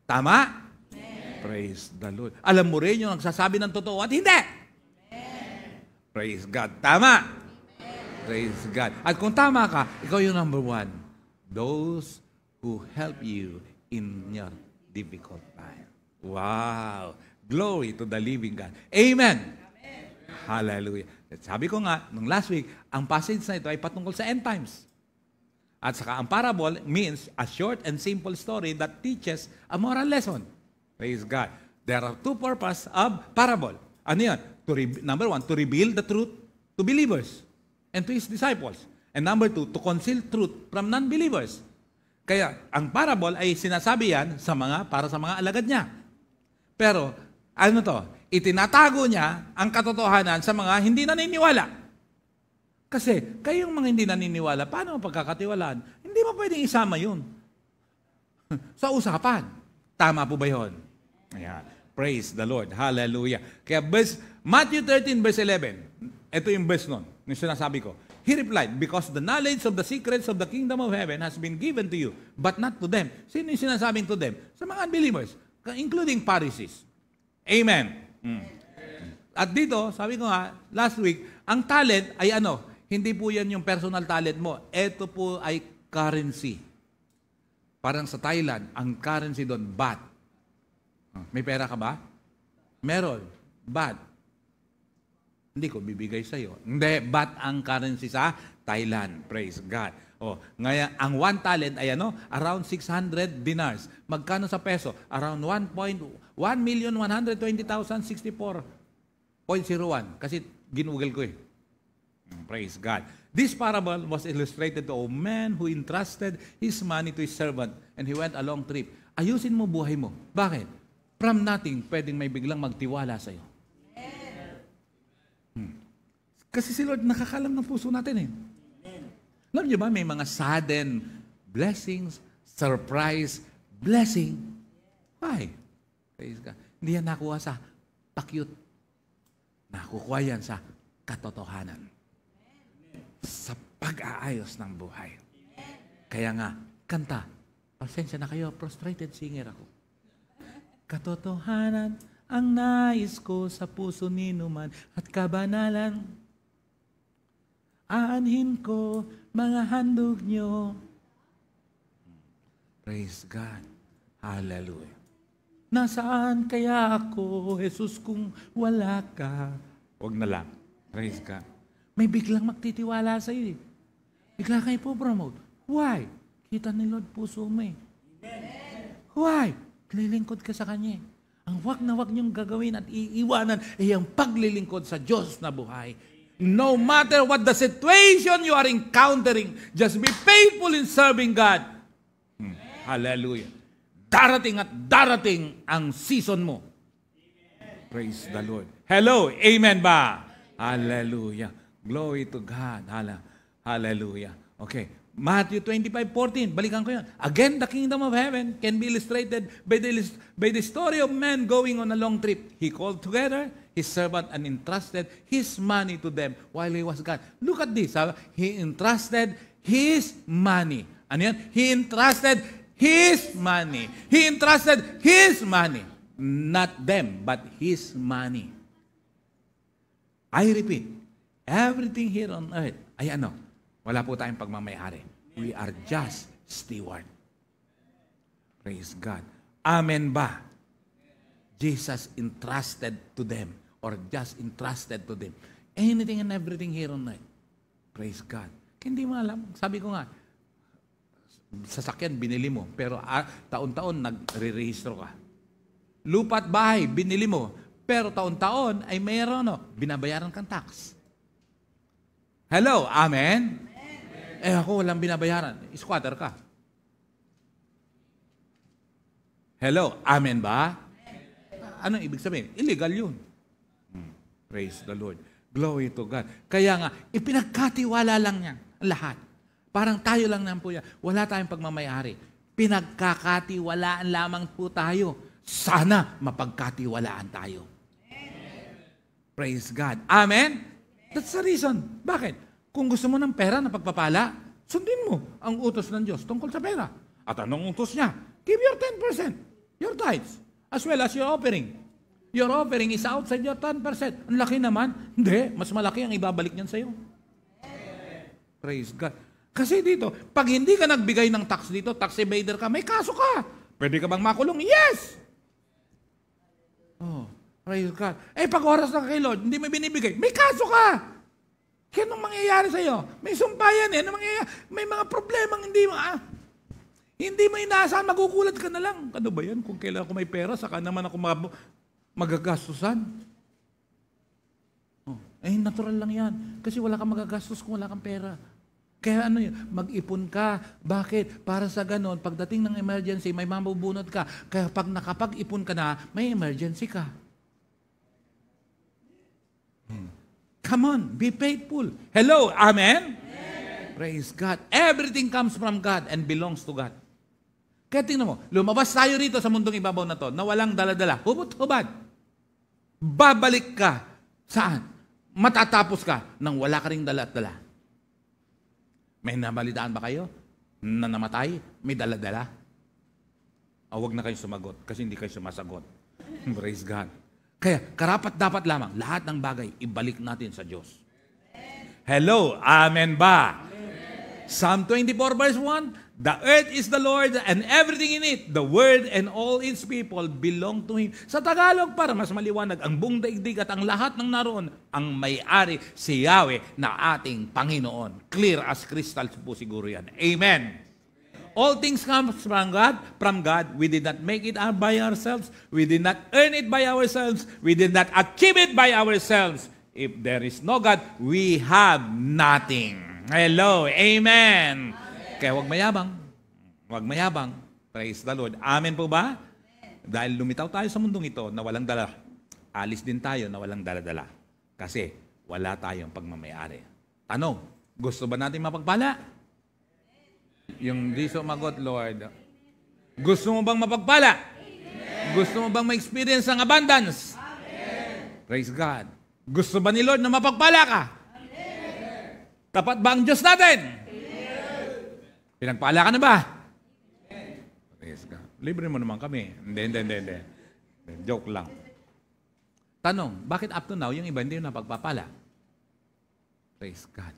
Tama? Praise the Lord. Alam mo rin yung nagsasabi ng totoo at hindi. Praise God. Tama. Praise God. At kung tama ka, ikaw yung number one. Those who help you in your difficult time. Wow. Glory to the living God. Amen. Hallelujah. At sabi ko nga, nung last week, ang passage na ito ay patungkol sa end times. At saka ang parable means a short and simple story that teaches a moral lesson. Praise God. There are two purposes of parable. Ano yan? Number one, to reveal the truth to believers and to His disciples. And number two, to conceal truth from non-believers. Kaya, ang parable ay sinasabi yan para sa mga alagad niya. Pero, ano to? Itinatago niya ang katotohanan sa mga hindi naniniwala. Kasi, kayong mga hindi naniniwala, paano mo pagkakatiwalaan? Hindi mo pwedeng isama yun. Sa usapan. Tama po ba yun? Ayan. Praise the Lord. Hallelujah. Kaya Matthew 13 verse 11. Ito yung verse nun. Yung sinasabi ko. He replied, because the knowledge of the secrets of the kingdom of heaven has been given to you, but not to them. Sino yung sinasabing to them? Sa mga unbelievers, including Pharisees. Amen. At dito, sabi ko nga, last week, ang talent ay ano? Hindi po yan yung personal talent mo. Ito po ay currency. Parang sa Thailand, ang currency doon, baht. May pera ka ba? Meron. Baht. Hindi ko bibigay sa iyo. Hindi, baht ang currency sa Thailand. Praise God. Ngayon, ang one talent ay ano? Around 600 dinars. Magkano sa peso? Around 1,120,064.01. Kasi ginugol ko eh. Praise God. This parable was illustrated to a man who entrusted his money to his servant and he went a long trip. Ayusin mo buhay mo. Bakit? From nothing, pwedeng may biglang magtiwala sa iyo. Kasi si Lord nakakalam ng puso natin eh. Alam niyo ba, may mga sudden blessings, surprise blessing. Why? Praise God. Hindi yan nakuha sa pakyut. Nakukuha yan sa katotohanan. Sa pag-aayos ng buhay. Kaya nga, kanta. Pasensya na kayo, frustrated singer ako. Katotohanan ang nais ko sa puso ni numan at kabanalan. Aanhin ko mga handog nyo. Praise God. Hallelujah. Nasaan kaya ako, Jesus, kung wala ka? Huwag na lang. Praise God. May biglang magtitiwala sa iyo. Bigla kayo po promote. Why? Kita ni Lord puso mo eh. Why? Lilingkod ka sa Kanya. Ang wag na wag niyong gagawin at iiwanan ay ang paglilingkod sa Diyos na buhay. No matter what the situation you are encountering, just be faithful in serving God. Hallelujah. Darating at darating ang season mo. Praise the Lord. Hello, amen ba? Hallelujah. Glory to God. Hallelujah. Okay. Matthew 25:14. Balikan ko yan. Again, the kingdom of heaven can be illustrated by the story of man going on a long trip. He called together his servant and entrusted his money to them while he was gone. Look at this. He entrusted his money. Ano yan? He entrusted his money. He entrusted his money. Not them, but his money. I repeat, everything here on earth ay ano? Wala po tayong pagmamayari. We are just steward. Praise God. Amen ba? Jesus entrusted to them or just entrusted to them anything and everything here on earth. Praise God. Hindi mo alam. Sabi ko nga, sasakyan binili mo, pero taon-taon nagre-rehistro ka. Lupa at bahay binili mo, pero taon-taon ay mayroon binabayaran kang tax. Hello, amen? Ako walang binabayaran. Squatter ka. Hello, amen ba? Ano ibig sabihin? Illegal yun. Praise the Lord. Glory to God. Kaya nga, ipinagkatiwala lang niya lahat. Parang tayo lang naman po yan. Wala tayong pagmamayari. Pinagkakatiwalaan lamang po tayo. Sana mapagkatiwalaan tayo. Praise God. Amen? That's the reason. Bakit? Kung gusto mo ng pera na pagpapala, sundin mo ang utos ng Diyos tungkol sa pera. At anong utos niya? Give your 10%, your tithes, as well as your offering. Your offering is outside your 10%. Ang laki naman. Hindi, mas malaki ang ibabalik niyan sa iyo. Praise God. Kasi dito, pag hindi ka nagbigay ng tax dito, tax evader ka, may kaso ka. Pwede ka bang makulong? Yes! Praise God. Pag oras na kay Lord, hindi mo binibigay, may kaso ka. Kaya anong mangyayari sa iyo? May sumpayan eh. May mga problemang hindi mo inaasahan, magugulat ka na lang. Ano ba yan? Kung kailan ako may pera, saka naman ako magagastusan. Natural lang yan. Kasi wala kang magagastos kung wala kang pera. Kaya ano yun? Mag-ipon ka. Bakit? Para sa ganon, pagdating ng emergency, may mabubunot ka. Kaya pag nakapag-ipon ka na, may emergency ka. Come on, be faithful. Hello, amen? Praise God. Everything comes from God and belongs to God. Kaya tingnan mo, lumabas tayo rito sa mundong ibabaw na to, na walang daladala. Hubot-hubad. Babalik ka. Saan? Matatapos ka nang wala ka ring dala-dala. May nabalitaan ba kayo na namatay? May dala-dala? Huwag na kayo sumagot kasi hindi kayo sumasagot. Praise God. Kaya karapat dapat lamang lahat ng bagay ibalik natin sa Diyos. Hello, amen ba? Amen. Psalm 24 verse 1, the earth is the Lord and everything in it, the world and all its people belong to Him. Sa Tagalog, para mas maliwanag, ang buong daigdig at ang lahat ng naroon, ang may-ari si Yahweh na ating Panginoon. Clear as crystal po siguro yan. Amen. All things come from God. From God. We did not make it by ourselves. We did not earn it by ourselves. We did not achieve it by ourselves. If there is no God, we have nothing. Hello. Amen. Kaya huwag mayabang. Huwag mayabang. Praise the Lord. Amen po ba? Dahil lumitaw tayo sa mundong ito na walang dala, alis din tayo na walang dala-dala. Kasi wala tayong pagmamayari. Tanong, gusto ba natin mapagpala? Yung di sumagot, Lord. Gusto mo bang mapagpala? Amen. Gusto mo bang ma-experience ang abundance? Amen. Praise God. Gusto ba ni Lord na mapagpala ka? Amen. Tapat ba ang Diyos natin? Amen. Pinagpala ka na ba? Amen. Praise God. Libre mo naman kami. Hindi. Joke lang. Tanong, bakit up to now yung iba hindi yung napagpapala? Praise God.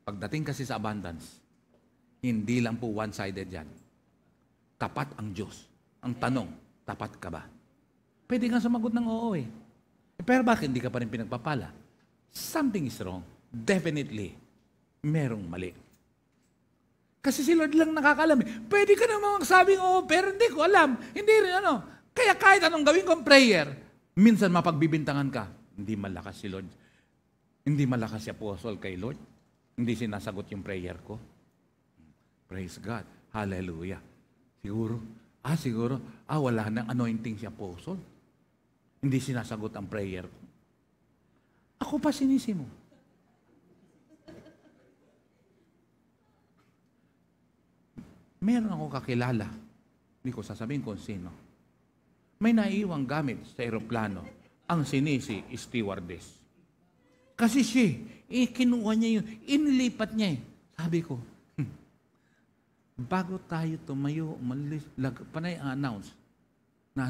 Pagdating kasi sa abundance, hindi lang po one-sided yan. Tapat ang Diyos. Ang tanong, tapat ka ba? Pwede kang sumagot ng oo eh. Pero bakit hindi ka pa rin pinagpapala? Something is wrong. Definitely, merong mali. Kasi si Lord lang nakakalam eh. Pwede ka naman magsabing oo, pero hindi ko alam. Hindi rin ano. Kaya kahit anong gawin kong prayer, minsan mapagbibintangan ka. Hindi malakas si Lord. Hindi malakas si Apostle kay Lord. Hindi sinasagot yung prayer ko. Praise God. Hallelujah. Siguro, wala nang anointing si Apostle. Hindi sinasagot ang prayer ko. Ako pa sinisimo. Meron ako kakilala. Hindi ko sasabihin kung sino. May naiiwang gamit sa eroplano. Ang sinisi, stewardess. Kasi siya, kinuha niya yun. Inilipat niya eh. Sabi ko, bago tayo tumayo, umalis, panay announce na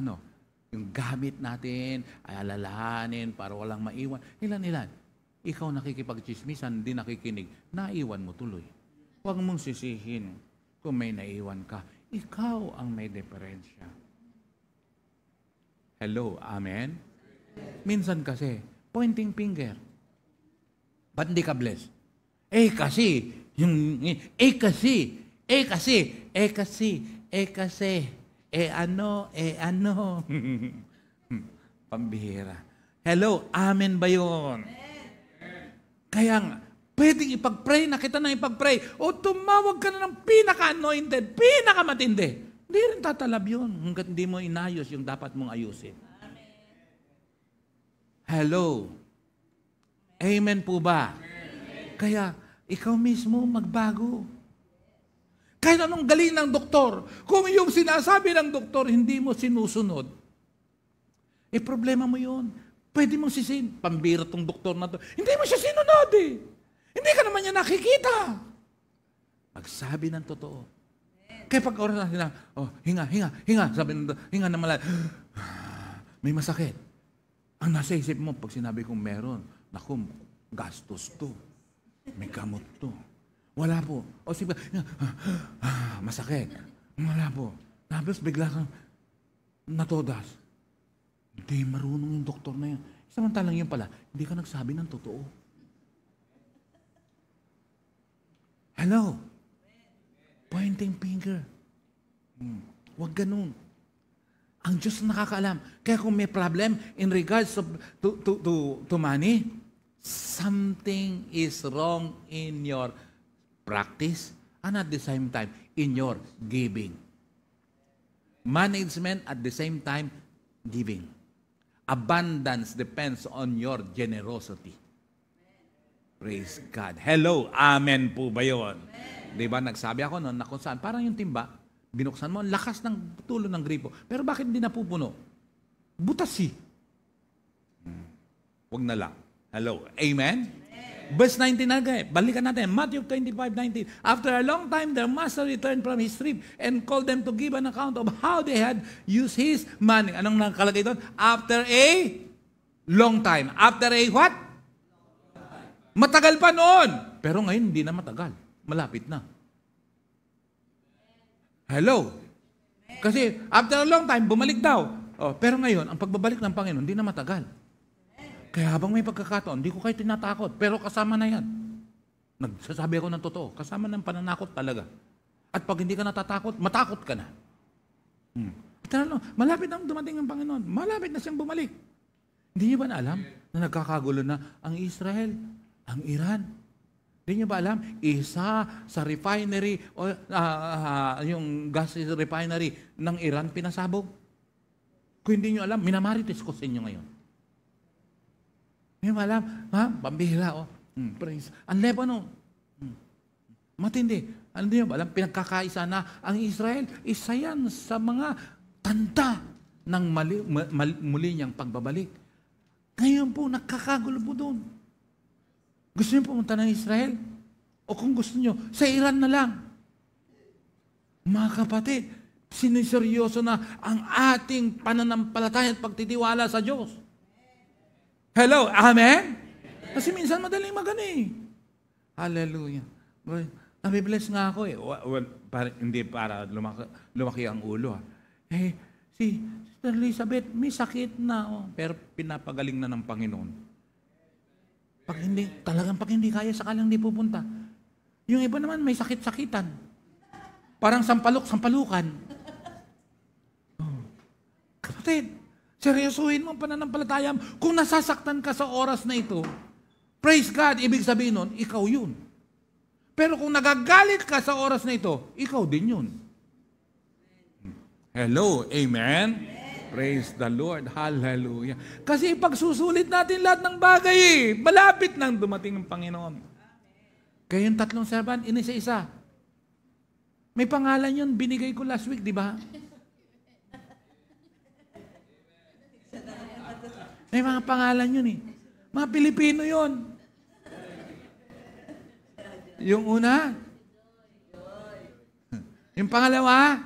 yung gamit natin, ay alalahanin para walang maiwan. Ilan. Ikaw nakikipagchismisan, hindi nakikinig, naiwan mo tuloy. Huwag mong sisihin kung may naiwan ka. Ikaw ang may diferensya. Hello, amen? Minsan kasi, pointing finger. Ba't hindi ka blessed? Ano. Pambihira. Hello, amen ba yun? Kaya nga, pwedeng ipag-pray na kita na ipag-pray o tumawag ka na ng pinaka-anointed, pinaka-matindi. Hindi rin tatalab yun hanggat hindi mo inayos yung dapat mong ayusin. Hello. Amen po ba? Kaya, ikaw mismo magbago. Kahit anong galing ng doktor, kung yung sinasabi ng doktor, hindi mo sinusunod, problema mo yun. Pwede mong sisihin, pambira tong doktor na to. Hindi mo siya sinunod eh. Hindi ka naman niya nakikita. Magsabi ng totoo. Kaya pag oras na sila, hinga. Sabi ng doktor, hinga na malalim. May masakit. Ang nasa isip mo, pag sinabi kong meron, naku, gastos to. May gamot to. Wala po. O sige, masakit. Wala po. Tapos bigla kang natodas. Hindi marunong yung doktor na yan. Samantalang yun pala, hindi ka nagsabi ng totoo. Hello? Pointing finger. Huwag ganun. Ang Diyos nakakaalam. Kaya kung may problem in regards to money, something is wrong in your practice and at the same time in your giving. Management at the same time giving. Abundance depends on your generosity. Praise God. Hello, amen po ba yun? Di ba nagsabi ako noon na kung saan, parang yung timba, Binuksan mo, ang lakas ng tulo ng gripo. Pero bakit hindi napupuno? Butas eh. Huwag na lang. Hello. Amen? Verse 19 again. Balikan natin. Matthew 25:19. After a long time, their master returned from his trip and called them to give an account of how they had used his money. Anong nakalagay doon? After a long time. After a what? Matagal pa noon. Pero ngayon, hindi na matagal. Malapit na. Hello. Kasi after a long time, bumalik daw. Oh, pero ngayon, ang pagbabalik ng Panginoon, hindi na matagal. Kaya habang may pagkakataon, hindi ko kayo tinatakot. Pero kasama na yan. Nagsasabi ako ng totoo. Kasama ng pananakot talaga. At pag hindi ka natatakot, matakot ka na. Malapit na dumating ang Panginoon. Malapit na siyang bumalik. Hindi niyo ba na alam na nagkakagulo na ang Israel, ang Iran? Hindi niyo ba alam? Isa sa refinery, o yung gas refinery ng Iran, pinasabog. Kung hindi niyo alam, minamarites ko sa inyo ngayon. Hindi mo alam, ha? Pambihira, oh. Praise. Ang Lebanon. Matindi. Ano niyo ba alam? Pinagkakaisa na ang Israel. Isa yan sa mga tanda ng muli niyang pagbabalik. Ngayon po, nakakagulo po doon. Gusto niyo pumunta ng Israel? O kung gusto niyo, sa Iran na lang. Mga kapatid, siniseryoso na ang ating pananampalataya at pagtitiwala sa Diyos. Hello, amen? Kasi minsan madaling magano eh. Hallelujah. Nabibless nga ako eh. Hindi para lumaki ang ulo. Eh, si Sister Elizabeth, may sakit na. Oh. Pero pinapagaling na ng Panginoon. Pag hindi kaya, saka lang hindi pupunta. Yung iba naman may sakit-sakitan. Parang sampalukan. Oh. Kapatid, seryosuhin mo ang pananampalataya mo. Kung nasasaktan ka sa oras na ito, praise God, ibig sabihin nun, ikaw yun. Pero kung nagagalit ka sa oras na ito, ikaw din yun. Hello, amen? Praise the Lord, hallelujah. Kasi pagsusulit natin lahat ng bagay malapit nang dumating ang Panginoon. Kaya yung tatlong servant, inisa-isa. May pangalan yun, binigay ko last week, di ba? May mga pangalan yun eh. Mga Pilipino yun. Yung una, yung pangalawa,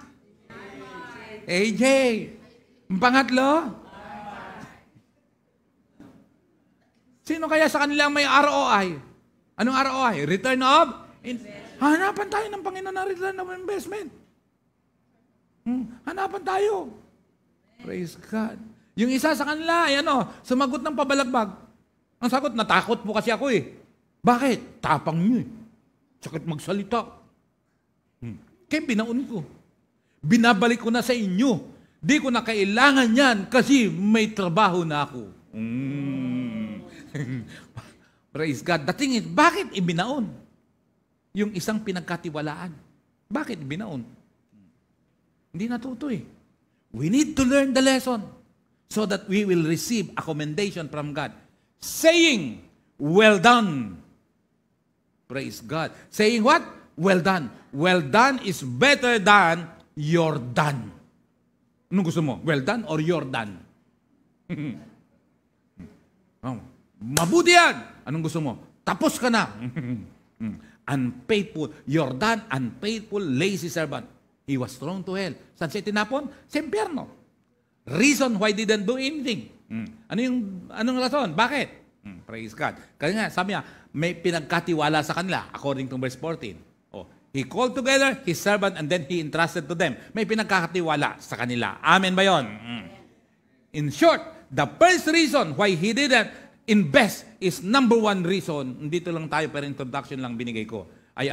AJ. Yung pangatlo, sino kaya sa kanila may ROI? Anong ROI? Return of? Hanapan tayo ng Panginoon na return of investment. Hanapan tayo. Praise God. Yung isa sa kanila, ay sumagot ng pabalagbag. Ang sagot, natakot po kasi ako eh. Bakit? Tapang nyo eh. Sakit magsalita. Kaya binaon ko. Binabalik ko na sa inyo. Di ko na kailangan yan kasi may trabaho na ako. Praise God. The thing is, bakit ibinaon? Yung isang pinagkatiwalaan. Bakit ibinaon? Hindi natuto eh. We need to learn the lesson so that we will receive a commendation from God. Saying, well done. Praise God. Saying what? Well done. Well done is better than you're done. Anong gusto mo? Well done or you're done? Mabuti yan. Anong gusto mo? Tapos ka na. Unfaithful. You're done, unfaithful, lazy servant. He was thrown to hell. Saan siya tinapon? Sa impyerno. Reason why didn't do anything. Anong rason? Bakit? Praise God. Kaya nga, sabi niya, may pinagkatiwala sa kanila, according to verse 14. He called together his servant and then he entrusted to them. May pinagkakatiwala sa kanila. Amen ba yun? In short, the first reason why he didn't invest is number one reason, dito lang tayo, pero introduction lang binigay ko, ay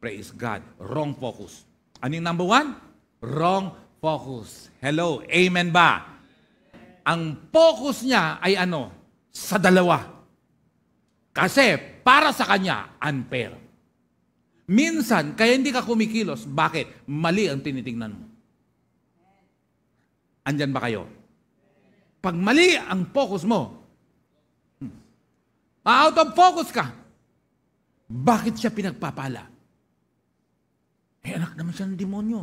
praise God, wrong focus. Ano yung number one? Wrong focus. Hello, amen ba? Ang focus niya ay sa dalawa. Kasi para sa kanya, unfair. Minsan, kaya hindi ka kumikilos. Bakit? Mali ang tinitingnan mo. Andyan ba kayo? Pag mali ang focus mo, out of focus ka, bakit siya pinagpapala? Anak naman siya ng demonyo.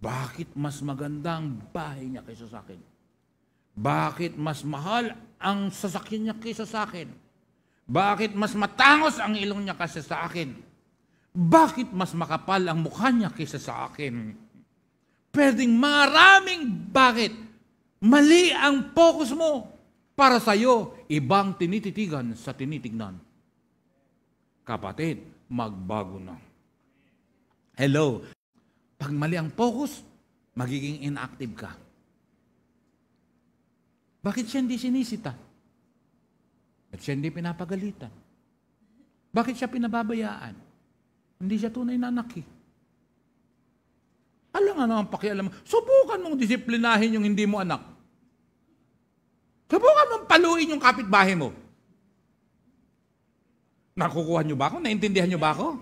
Bakit mas maganda ang bahay niya kaysa sa akin? Bakit mas mahal ang sasakyan niya kaysa sa akin? Bakit mas matangos ang ilong niya kaysa sa akin? Bakit mas makapal ang mukha niya kaysa sa akin? Pwedeng maraming bakit. Mali ang focus mo. Para sa iyo, ibang tinititigan sa tinitignan. Kapatid, magbago na. Hello. Pag mali ang focus, magiging inactive ka. Bakit siya hindi sinisita? Bakit siya hindi pinapagalitan? Bakit siya pinababayaan? Hindi siya tunay na anak eh. Alam nga naman pakialam mo. Subukan mong disiplinahin yung hindi mo anak. Subukan mong paluin yung kapitbahay mo. Nakukuha niyo ba ako? Naintindihan niyo ba ako?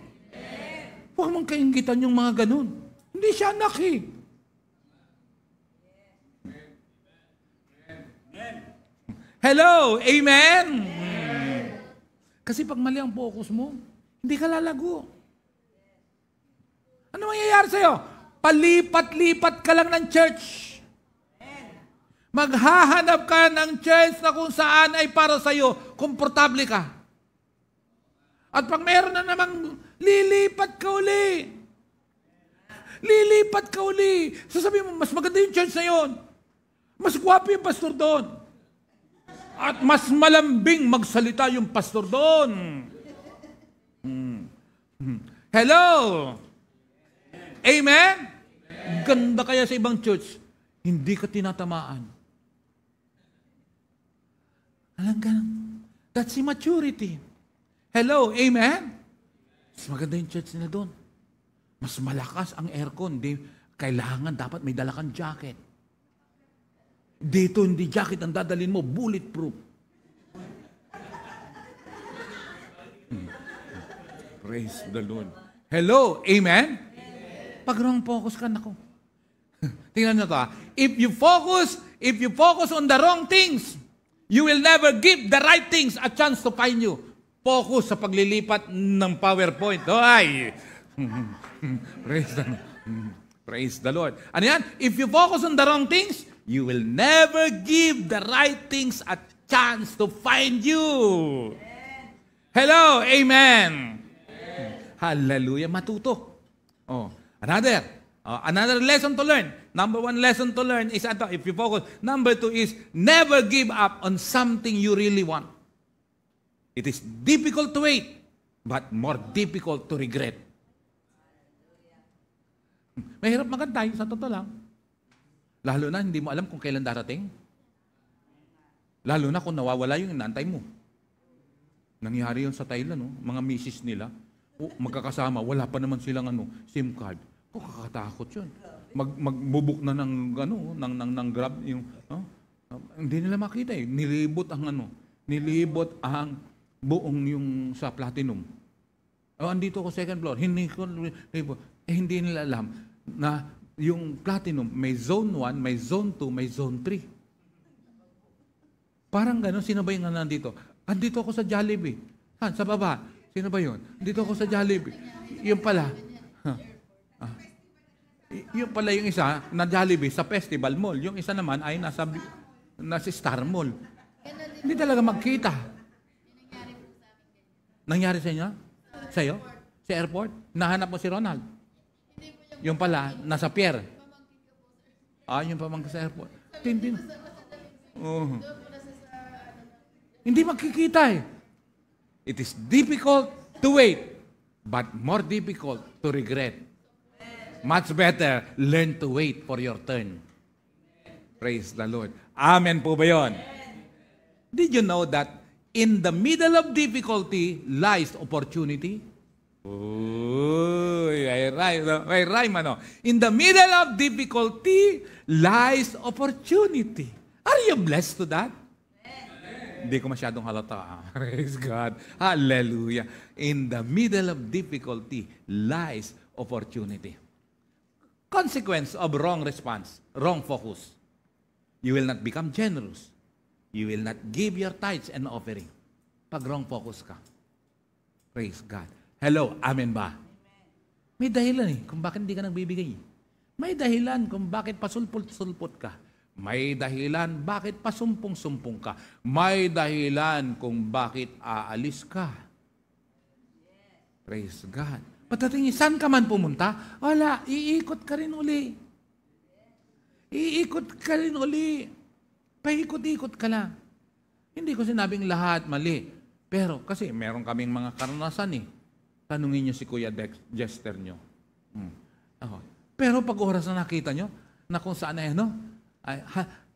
Huwag mong kainggitan yung mga ganun. Hindi siya anak eh. Hello? Amen? Kasi pag mali ang focus mo, hindi ka lalago. Ano mangyayari sa'yo? Palipat-lipat ka lang ng church. Maghahanap ka ng church na kung saan ay para sa'yo, komportable ka. At pag meron na namang lilipat ka uli. Lilipat ka uli. Sasabihin mo, mas maganda yung church na yun. Mas gwapo yung pastor doon. At mas malambing magsalita yung pastor doon. Hello? Amen? Ganda kaya sa ibang church, hindi ka tinatamaan. Alam ka, that's immaturity. Hello? Amen? Mas maganda yung church nila doon. Mas malakas ang aircon. Kailangan, dapat may dala kang jacket. Dito, hindi jacket ang dadalhin mo, bulletproof. Praise the Lord. Hello? Amen? Pag wrong focus ka, nako. Tingnan nyo to. If you focus on the wrong things, you will never give the right things a chance to find you. Focus sa paglilipat ng PowerPoint. Ay! Praise the Lord. Ano yan? If you focus on the wrong things, you will never give the right things a chance to find you. Hello? Amen. Hallelujah. Matuto. Another lesson to learn. Number 1 lesson to learn is if you focus. Number 2 is never give up on something you really want. It is difficult to wait, but more difficult to regret. Mahirap magantay, sa totoo lang. Lalo na hindi mo alam kung kailan darating. Lalo na kung nawawala yung inantay mo. Nangyari yun sa Thailand, no? Mga misis nila, magkakasama, wala pa naman silang SIM card. Kakatakot yun. Magbubuk na ng Grab yung hindi nila makita eh. Nilibot ang buong yung sa Platinum. Andito ko second floor. Hindi nila alam na yung Platinum may zone 1, may zone 2, may zone 3. Parang gano'n, sino ba yung nandito? Andito ako sa Jollibee. Sa baba. Sino ba yun? Andito ako sa Jollibee. Yung pala. Yung pala yung isa na Jollibee sa Festival Mall. Yung isa naman ay nasa Star Mall. Hindi talaga magkita. Nangyari sa inyo? Sa'yo? Sa airport? Nahanap mo si Ronald? Yung pala, nasa pier. Yung pamangkin sa airport. Hindi magkikita eh. It is difficult to wait, but more difficult to regret. Much better, learn to wait for your turn. Praise the Lord. Amen po ba yun? Did you know that in the middle of difficulty lies opportunity? May rhyme ano. In the middle of difficulty lies opportunity. Are you blessed to that? Hindi ko masyadong halata. Praise God. Hallelujah. In the middle of difficulty lies opportunity. Consequence of wrong response, wrong focus. You will not become generous. You will not give your tithes and offering. Pag wrong focus ka. Praise God. Hello, amen ba? May dahilan kung bakit hindi ka nagbibigay. May dahilan kung bakit pasulpot-sulpot ka. May dahilan bakit pasumpong-sumpong ka. May dahilan kung bakit aalis ka. Praise God. Patatingin, saan ka man pumunta? Wala, iikot ka rin uli. Iikot ka rin uli. Paikot-ikot ka lang. Hindi ko sinabing lahat mali. Pero kasi meron kaming mga karanasan eh. Tanungin niyo si Kuya Jester niyo. Pero pag oras na nakita niyo, na kung saan ay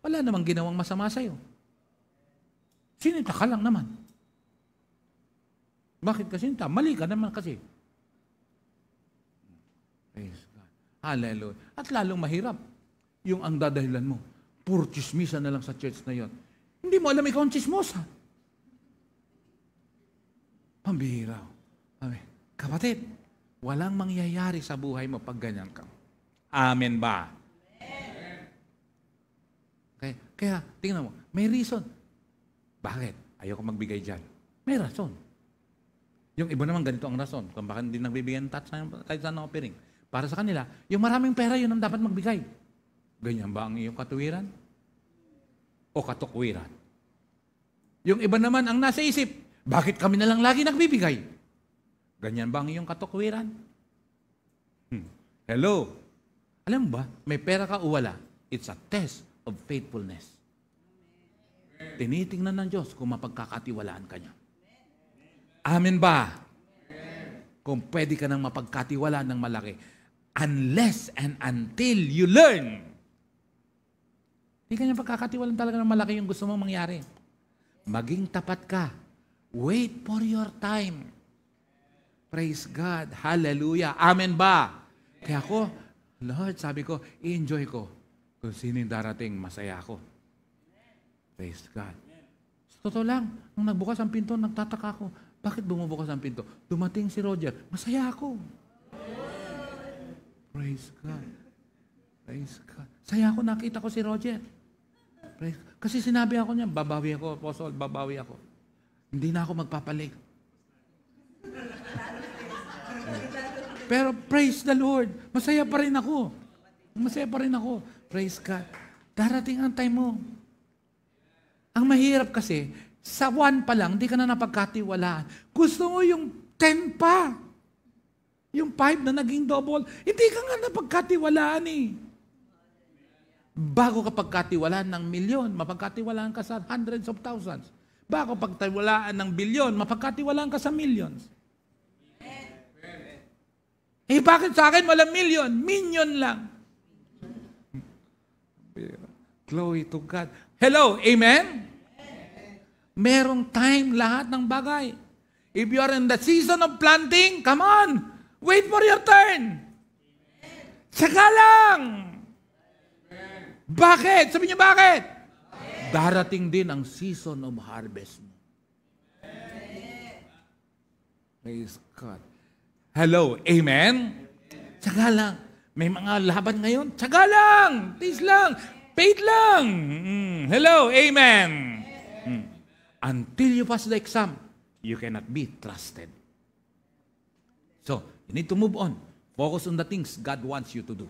wala namang ginawang masama sa'yo. Sinita ka lang naman. Bakit ka sinita? Mali ka naman kasi. Praise God. Hallelujah. At lalong mahirap. Yung ang dadahilan mo, puro chismisa na lang sa church na yon. Hindi mo alam ikaw ang chismosa. Pambihira. Kapatid, walang mangyayari sa buhay mo pag ganyan ka. Amen ba? Amen. Kaya, tingnan mo, may reason. Bakit? Ayoko magbigay dyan. May rason. Yung iba naman ganito ang rason. Kung bakit hindi nagbibigay ng kahit saan ng offering. Para sa kanila, yung maraming pera, yun ang dapat magbigay. Ganyan ba ang iyong katuwiran? O katukwiran? Yung iba naman ang nasa isip, bakit kami na lang lagi nagbibigay? Ganyan ba ang iyong katukwiran? Hello? Alam mo ba, may pera ka o wala, it's a test of faithfulness. Tinitingnan ng Diyos kung mapagkakatiwalaan ka niya. Amen ba? Kung pwede ka nang mapagkatiwalaan ng malaki, unless and until you learn. Hindi ka niya pagkakatiwalaan talaga ng malaki yung gusto mong mangyari. Maging tapat ka. Wait for your time. Praise God. Hallelujah. Amen ba? Kaya ako, Lord, sabi ko, i-enjoy ko. Kung sino yung darating, masaya ako. Praise God. Sa totoo lang, nung nagbukas ang pinto, nagtataka ako. Bakit bumubukas ang pinto? Dumating si Roger. Masaya ako. Praise God. Praise God. Saya ako, nakita ko si Roger. Praise. Kasi sinabi ako niya, babawi ako, Apostle, babawi ako. Hindi na ako magpapalig. Pero praise the Lord. Masaya pa rin ako. Masaya pa rin ako. Praise God. Darating ang time mo. Ang mahirap kasi, sa 1 pa lang, hindi ka na napagkatiwalaan. Gusto mo yung 10 pa. Yung 5 na naging double. Hindi ka nga napagkatiwalaan eh. Bago ka pagkatiwalaan ng milyon, mapagkatiwalaan ka sa hundreds of thousands. Bago pagkatiwalaan ng bilyon, mapagkatiwalaan ka sa millions. Eh bakit sa akin walang million? Minion lang. Glory to God. Hello, amen? Merong time lahat ng bagay. If you are in the season of planting, come on, wait for your turn. Saka lang. Bakit? Sabi niyo bakit? Darating din ang season of harvest mo. Praise God. Hello, amen? Tsaga lang. May mga laban ngayon? Tsaga lang. Tis lang. Faith lang. Hello, amen? Until you pass the exam, you cannot be trusted. So, you need to move on. Focus on the things God wants you to do.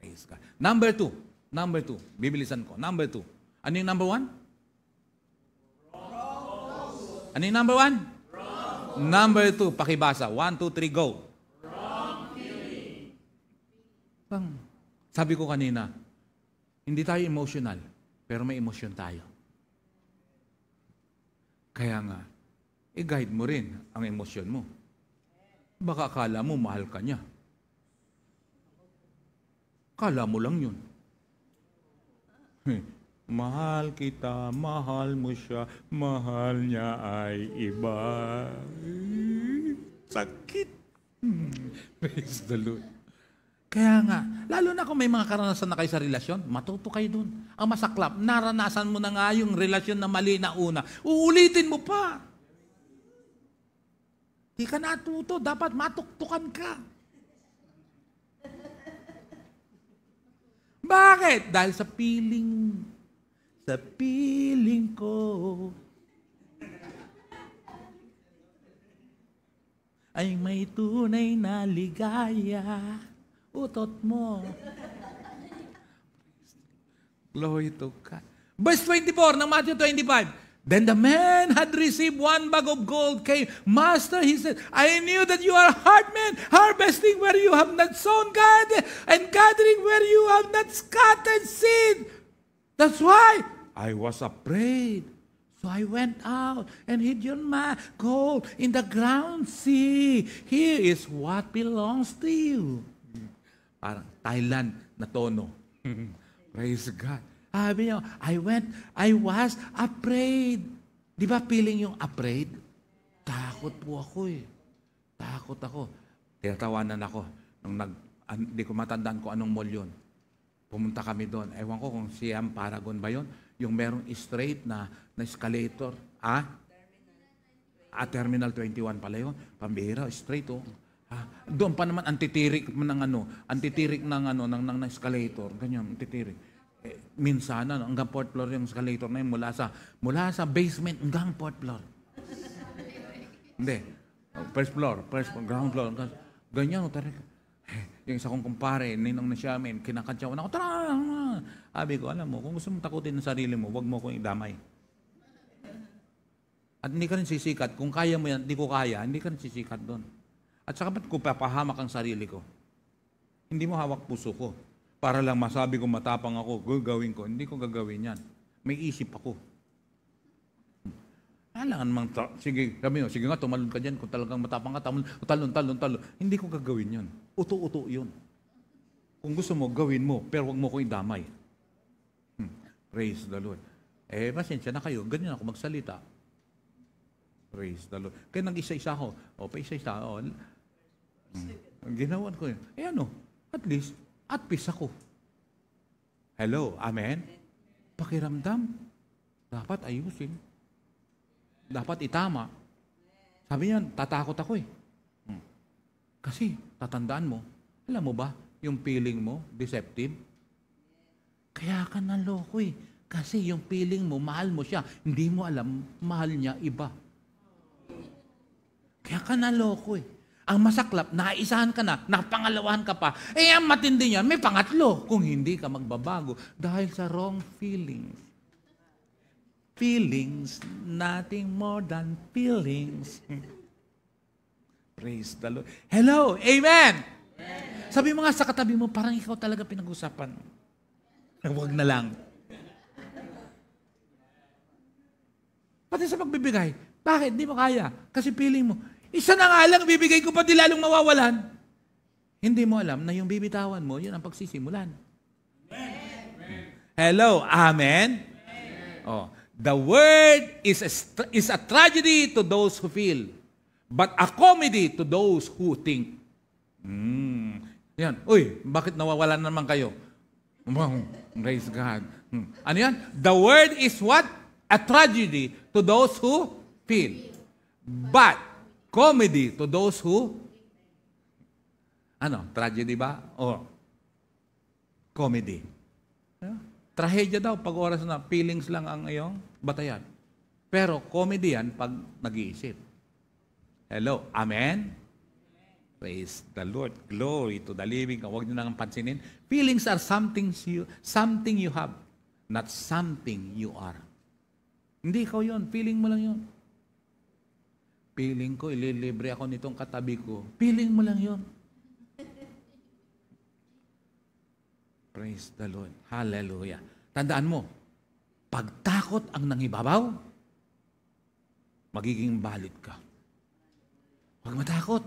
Praise God. Number 2. Bibilisan ko. Number 2. Ano yung number 1? Ano yung number 1? Number 2, pakibasa. 1, 2, 3, go. Sabi ko kanina, hindi tayo emotional, pero may emosyon tayo. Kaya nga, i-guide mo rin ang emosyon mo. Baka akala mo mahal ka niya. Kala mo lang yun. Mahal kita, mahal mo siya, mahal niya ay iba. Sakit. Praise the Lord. Kaya nga, lalo na kung may mga karanasan na kayo sa relasyon, matuto kayo dun. Ang masaklap, naranasan mo na nga yung relasyon na mali na una. Uulitin mo pa. Di ka natuto, dapat matuktukan ka. Bakit? Dahil sa piling ko, ay may tunay na ligaya. utot mo. Glory to God. Verse 24 ng Matthew 25. Then the man had received 1 bag of gold, came. Master, he said, I knew that you are a hard man, harvesting where you have not sown, and gathering where you have not scattered seed. That's why I was afraid. So I went out and hid your gold in the ground. See, here is what belongs to you. Parang Thailand na tono. Praise God. Sabi niyo, I was afraid. Di ba feeling yung afraid? Takot po ako eh. Takot ako. Tinatawanan ako. Hindi ko matandaan ko anong mall yun. Pumunta kami doon. Ewan ko kung Siam Paragon ba yun. Yung merong straight na escalator. Terminal 21 pala yun. Pambira, straight oh. Doon pa naman antitirik ng escalator. Ganyan, antitirik. Minsan, hanggang 4th floor yung escalator na yun, mula sa basement hanggang 4th floor. Hindi. First floor, ground floor. Ganyan, tarik. Yung isa kong kumpare, ninong na siya amin, kinakantsawan ako, tara! Sabi ko, alam mo, kung gusto mong takutin ng sarili mo, huwag mo akong idamay. At hindi ka rin sisikat. Kung kaya mo yan, hindi ko kaya, hindi ka rin sisikat doon. At saka ba't ko papahamak ang sarili ko? Hindi mo hawak puso ko. Para lang masabi ko matapang ako, gagawin ko. Hindi ko gagawin yan. May isip ako. Alangan mang, sige nga, tumalon ka dyan. Kung talagang matapang ka, talon. Hindi ko gagawin yan. Uto-uto yun. Kung gusto mo, gawin mo, pero wag mo ko idamay. Praise the Lord. Pasensya na kayo, ganyan ako magsalita. Praise the Lord. Kaya nag-isa-isa ako. Pa-isa-isa. Ginawan ko yun. At least, at peace ako. Hello, amen? Pakiramdam, dapat ayusin. Dapat itama. Sabi niyan, tatakot ako eh. Kasi, tatandaan mo, alam mo ba, yung feeling mo, deceptive? Kaya ka naloko eh. Kasi yung feeling mo, mahal mo siya. Hindi mo alam, mahal niya iba. Kaya ka naloko eh. Ang masaklap, naisahan ka na, napangalawahan ka pa. Ang matindi niyan, may pangatlo kung hindi ka magbabago dahil sa wrong feelings. Feelings, nothing more than feelings. Praise the Lord. Hello, amen! Sabi mo nga sa katabi mo, parang ikaw talaga pinag-usapan. Huwag na lang. Pati sa pagbibigay, bakit? Di mo kaya. Kasi feeling mo, isa na nga lang, bibigay ko pati lalong mawawalan. Hindi mo alam na yung bibitawan mo, yun ang pagsisimulan. Hello, amen? The word is a tragedy to those who feel, but a comedy to those who think. Yan. Uy, bakit nawawalan naman kayo? Praise God. Ano yan? The word is what? A tragedy to those who feel, but comedy to those who, tragedy ba? Comedy. Trahedya daw pag oras na feelings lang ang iyong batayan. Pero comedy yan pag nag-iisip. Hello, amen? Praise the Lord. Glory to the living God. Huwag niyo nang pansinin. Feelings are something you have, not something you are. Hindi ikaw yun. Feeling mo lang yun. Feeling ko, ililibre ako nitong katabi ko. Feeling mo lang yun. Praise the Lord. Hallelujah. Tandaan mo, pagtakot ang nangibabaw, magiging balit ka. Huwag matakot.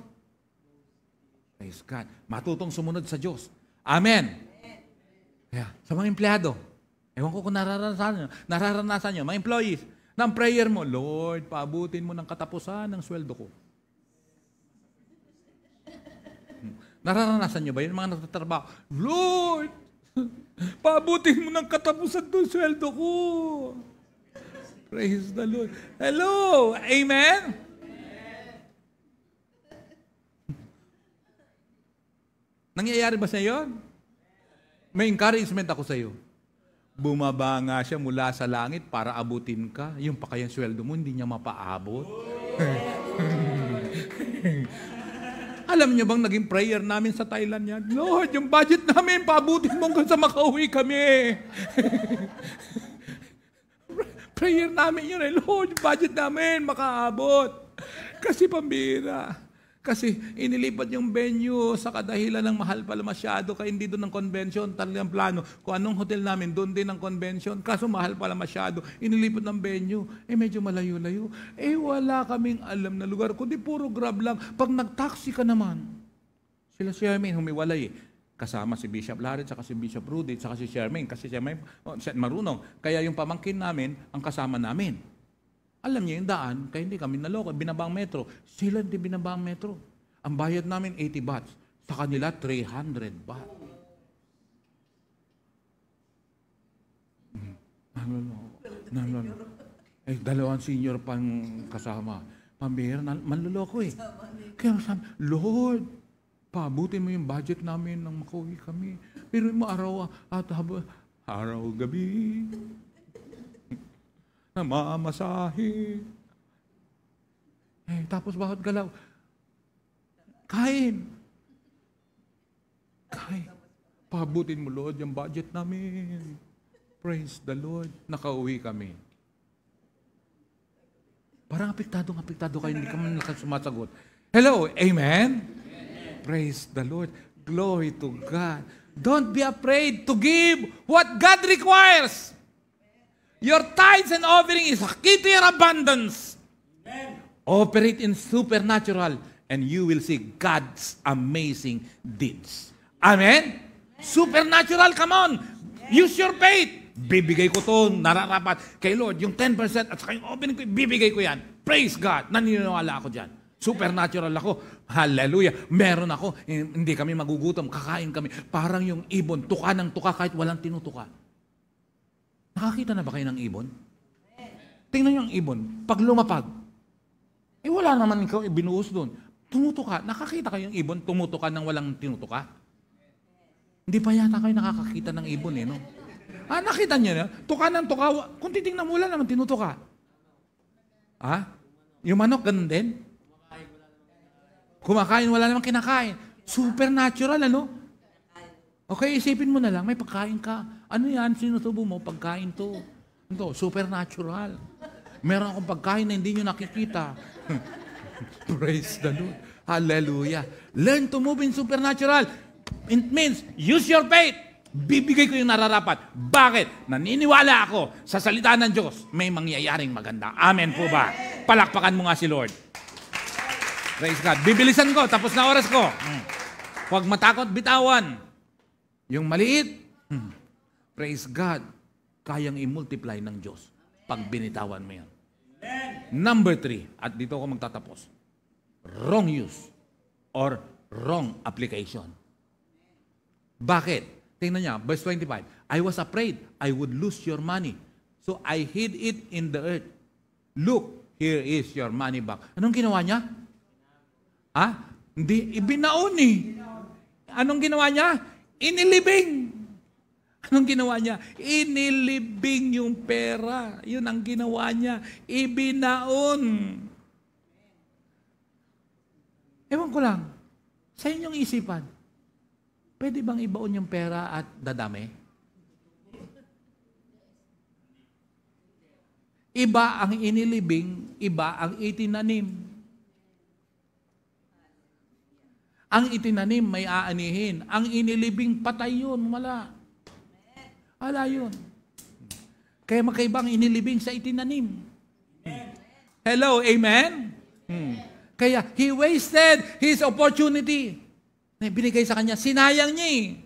Praise God. Matutong sumunod sa Diyos. Amen. Kaya, sa mga empleyado, ewan ko kung nararanasan nyo, mga employees, ng prayer mo, Lord, paabutin mo ng katapusan ng sweldo ko. Nararanasan nyo ba yun? Mga nagtatrabaho, Lord, paabutin mo ng katapusan ng sweldo ko. Praise the Lord. Hello, amen? Nangyayari ba sa iyo? May encouragement ako sa iyo. Bumaba nga siya mula sa langit para abutin ka. Yung pa kayang sweldo mo, hindi niya mapaabot. Alam niyo bang naging prayer namin sa Thailand yan? Lord, yung budget namin, paabutin mo hanggang sa makauwi kami. Prayer namin yun Lord, yung budget namin, makaabot. Kasi pambira. Kasi inilipat yung venue sa kadahilan ng mahal pala masyado, kaya hindi doon ng convention, talagang plano. Kung anong hotel namin, doon din ang convention, kaso mahal pala masyado, inilipat ng venue. Medyo malayo-layo. Wala kaming alam na lugar, kundi puro Grab lang. Pag nag-taxi ka naman, sila Shermaine, humiwalay kasama si Bishop Laret, saka si Bishop Rudy, saka si Shermaine, kasi Shermaine, marunong. Kaya yung pamangkin namin, ang kasama namin. Alam niyo yung daan, kaya hindi kami naloko, binaba ang metro. Sila hindi binaba ang metro. Ang bayad namin 80 bahts. Sa kanila 300 baht. Naloloko. Dalawang senior pang kasama. Pambihira, manloloko Kaya sabi, Lord, paabutin mo yung budget namin nang makauwi kami. Pero mo araw gabi. Namamasahe. Tapos bakit galaw? Kain. Pabutin mo, Lord, yung budget namin. Praise the Lord. Nakauwi kami. Parang apektado kayo, hindi ka man sumasagot. Hello, amen? Praise the Lord. Glory to God. Don't be afraid to give what God requires. Your tithes and offering is a key to your abundance. Amen. Operate in supernatural and you will see God's amazing deeds. Amen? Supernatural, come on. Use your faith. Bibigay ko to, nararapat. Kay Lord, yung 10% at saka yung offering ko, bibigay ko yan. Praise God. Naniniwala ako dyan. Supernatural ako. Hallelujah. Meron ako. Hindi kami magugutom. Kakain kami. Parang yung ibon, tuka ng tuka kahit walang tinutuka. Nakakita na ba kayo ng ibon? Tingnan niyo ang ibon. Pag lumapag, wala naman ikaw ibinuhos doon. Tumutuka. Nakakita kayo ng ibon, tumutuka nang walang tinutuka? Hindi pa yata kayo nakakakita ng ibon no? Nakita niyo na? Tuka ng tuka. Kung titingnan mo, wala naman tinutuka. Yung manok, ganun din? Kumakain, wala naman kinakain. Supernatural, Okay, isipin mo na lang, may pagkain ka. Ano yan? Sinusubo mo? Pagkain to. Ito, supernatural. Meron akong pagkain na hindi nyo nakikita. Praise the Lord. Hallelujah. Learn to move in supernatural. It means, use your faith. Bibigay ko yung nararapat. Bakit? Naniniwala ako sa salita ng Diyos, may mangyayaring maganda. Amen po ba? Palakpakan mo nga si Lord. Praise God. Bibilisan ko, tapos na oras ko. Huwag matakot, bitawan. Yung maliit, praise God, kayang i-multiply ng Diyos pag binitawan mo yan. Number 3, at dito ako magtatapos. Wrong use or wrong application. Bakit? Tingnan niya, verse 25. I was afraid I would lose your money, so I hid it in the earth. Look, here is your money back. Anong ginawa niya? Hindi, ibinaon Anong ginawa niya? Inilibing. Anong ginawa niya? Inilibing yung pera. Yun ang ginawa niya. Ibinaon. Ewan ko lang, sa inyong isipan, pwede bang ibaon yung pera at dadami? Iba ang inilibing, iba ang itinanim. Ang itinanim may aanihin. Ang inilibing, patay yun. Wala. Wala yun. Kaya magkaibang inilibing sa itinanim. Hello, amen? Kaya, he wasted his opportunity. Binigay sa kanya, sinayang niya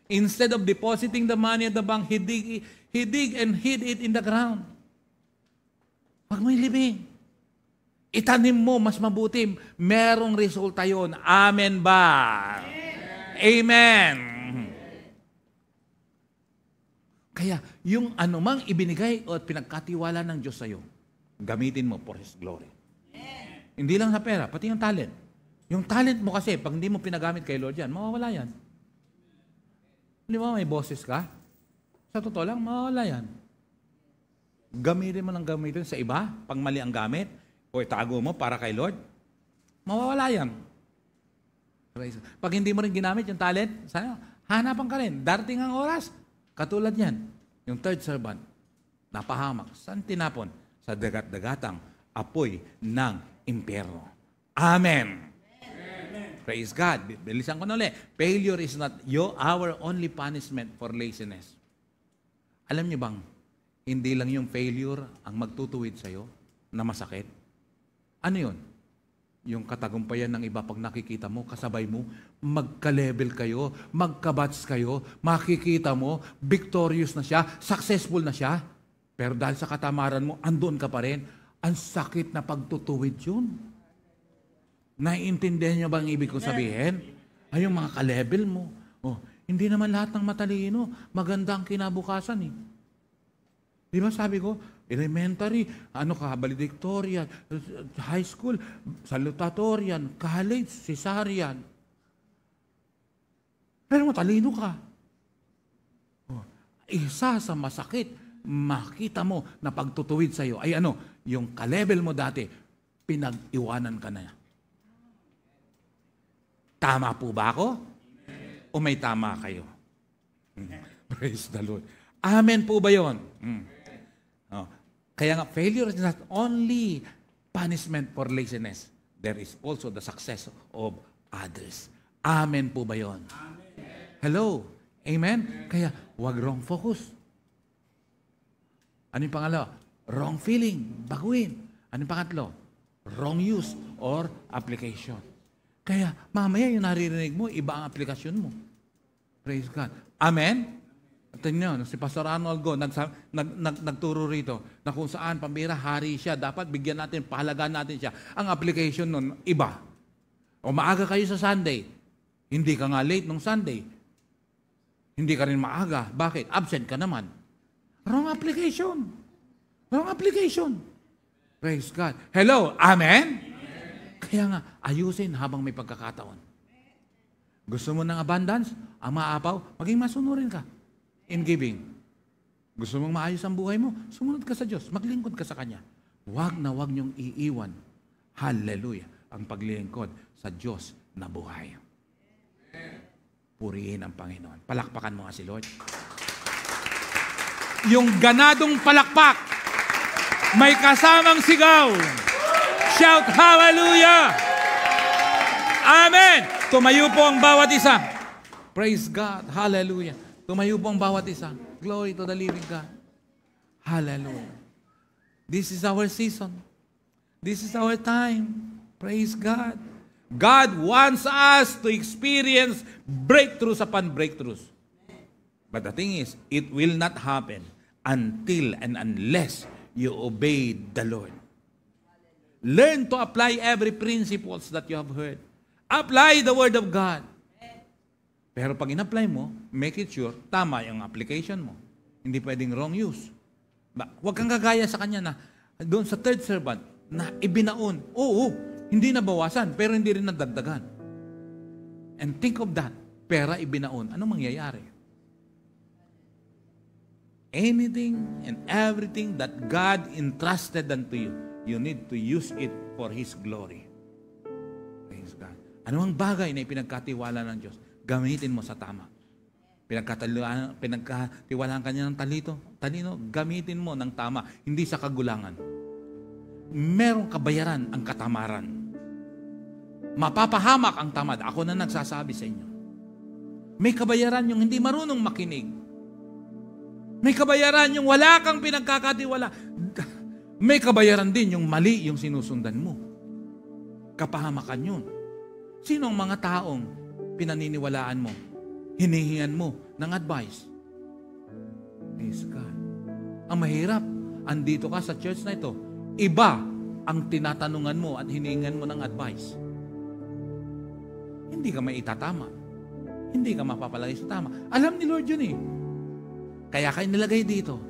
Instead of depositing the money at the bank, he dig and hid it in the ground. Huwag mo ilibing. Itanim mo, mas mabuti. Merong resulta yon. Amen ba? Amen. Kaya, yung anumang ibinigay o pinagkatiwala ng Diyos sa'yo, gamitin mo for His glory. Hindi lang sa pera, pati yung talent. Yung talent mo kasi, pag hindi mo pinagamit kay Lord yan, mawawala yan. Hindi mo, may boses ka? Sa totoo lang, mawawala yan. Gamitin mo ng gamitin sa iba, pag mali ang gamit, o itago mo para kay Lord, mawawala yan. Pag hindi mo rin ginamit yung talent, hanapan ka rin. Darating ang oras. Katulad yan, yung third servant, napahamak. Saan tinapon? Sa dagat-dagatang apoy ng impyerno. Amen. Praise God. Bilisan ko na ulit. Failure is not our only punishment for laziness. Alam niyo bang, hindi lang yung failure ang magtutuwid sa'yo na masakit. Ano yun? Yung katagumpayan ng iba pag nakikita mo, kasabay mo, magka-level kayo, magka-batch kayo, makikita mo, victorious na siya, successful na siya. Pero dahil sa katamaran mo, andun ka pa rin. Ang sakit na pagtutuwid yun. Naiintindihan niyo ba ang ibig ko sabihin? Ay, yung mga ka-level mo. Oh, hindi naman lahat ng matalino, maganda ang kinabukasan eh. Di ba sabi ko, elementary, valedictorian, high school, salutatorian, college, cesarean. Pero matalino ka. Oh, isa sa masakit, makita mo na pagtutuwid sa iyo ay yung ka-level mo dati, pinag-iwanan ka na. Tama po ba ako? O may tama kayo? Praise the Lord. Amen po ba yun? Oh. Kaya nga, failure is not only punishment for laziness. There is also the success of others. Amen po ba yun? Amen. Hello? Amen? Kaya, wag wrong focus. Ano yung pangalawa? Wrong feeling. Baguhin. Ano yung pangatlo? Wrong use or application. Kaya, mamaya yung naririnig mo, iba ang aplikasyon mo. Praise God. Amen? At tingnan nyo, si Pastor Arnold Go, nagturo rito na kung saan pambira, hari siya. Dapat bigyan natin, pahalagaan natin siya. Ang application nun, iba. O maaga kayo sa Sunday, hindi ka nga late nung Sunday. Hindi ka rin maaga. Bakit? Absent ka naman. Wrong application. Wrong application. Praise God. Hello? Amen? Kaya nga, ayusin habang may pagkakataon. Gusto mo ng abundance? Ang maapaw? Maging masunurin ka in giving. Gusto mong maayos ang buhay mo? Sumunod ka sa Diyos. Maglingkod ka sa Kanya. Huwag na huwag niyong iiwan. Hallelujah. Ang paglilingkod sa Diyos na buhay. Purihin ang Panginoon. Palakpakan mo nga si Lord. Yung ganadong palakpak, may kasamang sigaw. Shout hallelujah! Amen! Tumayo po ang bawat isa. Praise God. Hallelujah. Tumayo po ang bawat isa. Glory to the living God. Hallelujah. This is our season. This is our time. Praise God. God wants us to experience breakthroughs upon breakthroughs. But the thing is, it will not happen until and unless you obey the Lord. Learn to apply every principles that you have heard. Apply the Word of God. Pero pag in-apply mo, make it sure, tama yung application mo. Hindi pwedeng wrong use. Huwag kang gagaya sa kanya na doon sa third servant na ibinaon. Oo, hindi nabawasan, pero hindi rin nadagdagan. And think of that. Pera ibinaon. Anong mangyayari? Anything and everything that God entrusted unto you, you need to use it for His glory. Praise God. Ano ang bagay na ipinagkatiwala ng Diyos? Gamitin mo sa tama. Pinagkatiwalaan ka niya ng talino, gamitin mo ng tama, hindi sa kagulangan. Merong kabayaran ang katamaran. Mapapahamak ang tamad. Ako na nagsasabi sa inyo. May kabayaran yung hindi marunong makinig. May kabayaran yung wala kang pinagkakatiwala. May kabayaran din yung mali yung sinusundan mo. Kapahamakan yun. Sino ang mga taong pinaniniwalaan mo? Hinihingan mo ng advice? Praise God. Ang mahirap, andito ka sa church na ito, iba ang tinatanungan mo at hinihingan mo ng advice. Hindi ka maitatama. Hindi ka mapapalagay sa tama. Alam ni Lord yun eh. Kaya kayo nilagay dito.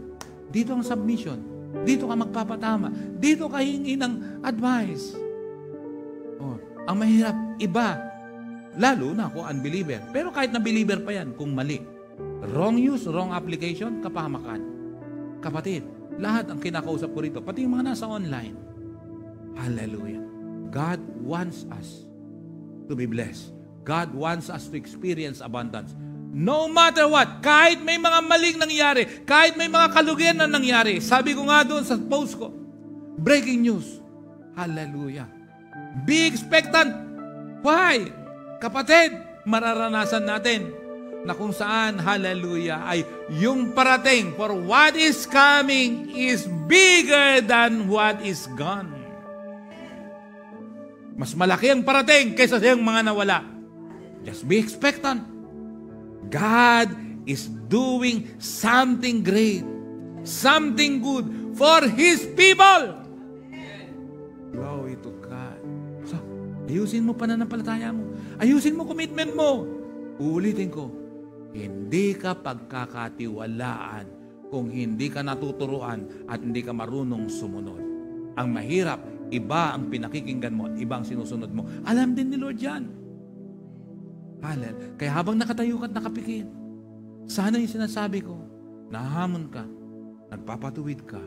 Dito ang submission. Dito ka magpapatama. Dito ka hingi ng advice. Oh, ang mahirap, iba. Lalo na kung unbeliever. Pero kahit na believer pa yan, kung mali. Wrong use, wrong application, kapahamakan. Kapatid, lahat ang kinakausap ko rito, pati yung mga nasa online. Hallelujah. God wants us to be blessed. God wants us to experience abundance. No matter what, kahit may mga maling nangyari, kahit may mga kalugian na nangyari, sabi ko nga doon sa post ko, breaking news. Hallelujah. Be expectant. Why? Kapatid, mararanasan natin na kung saan, hallelujah, ay yung parating for what is coming is bigger than what is gone. Mas malaki ang parating kaysa sa yung mga nawala. Just be expectant. God is doing something great, something good for His people. Glory to God. So, ayusin mo pananampalataya mo. Ayusin mo commitment mo. Uulitin ko, hindi ka pagkakatiwalaan kung hindi ka natuturuan at hindi ka marunong sumunod. Ang mahirap, iba ang pinakikinggan mo at iba ang sinusunod mo. Alam din ni Lord yan. Hallelujah. Kaya habang nakatayo ka at nakapikit, sana yung sinasabi ko, nahamon ka, nagpapatuwid ka.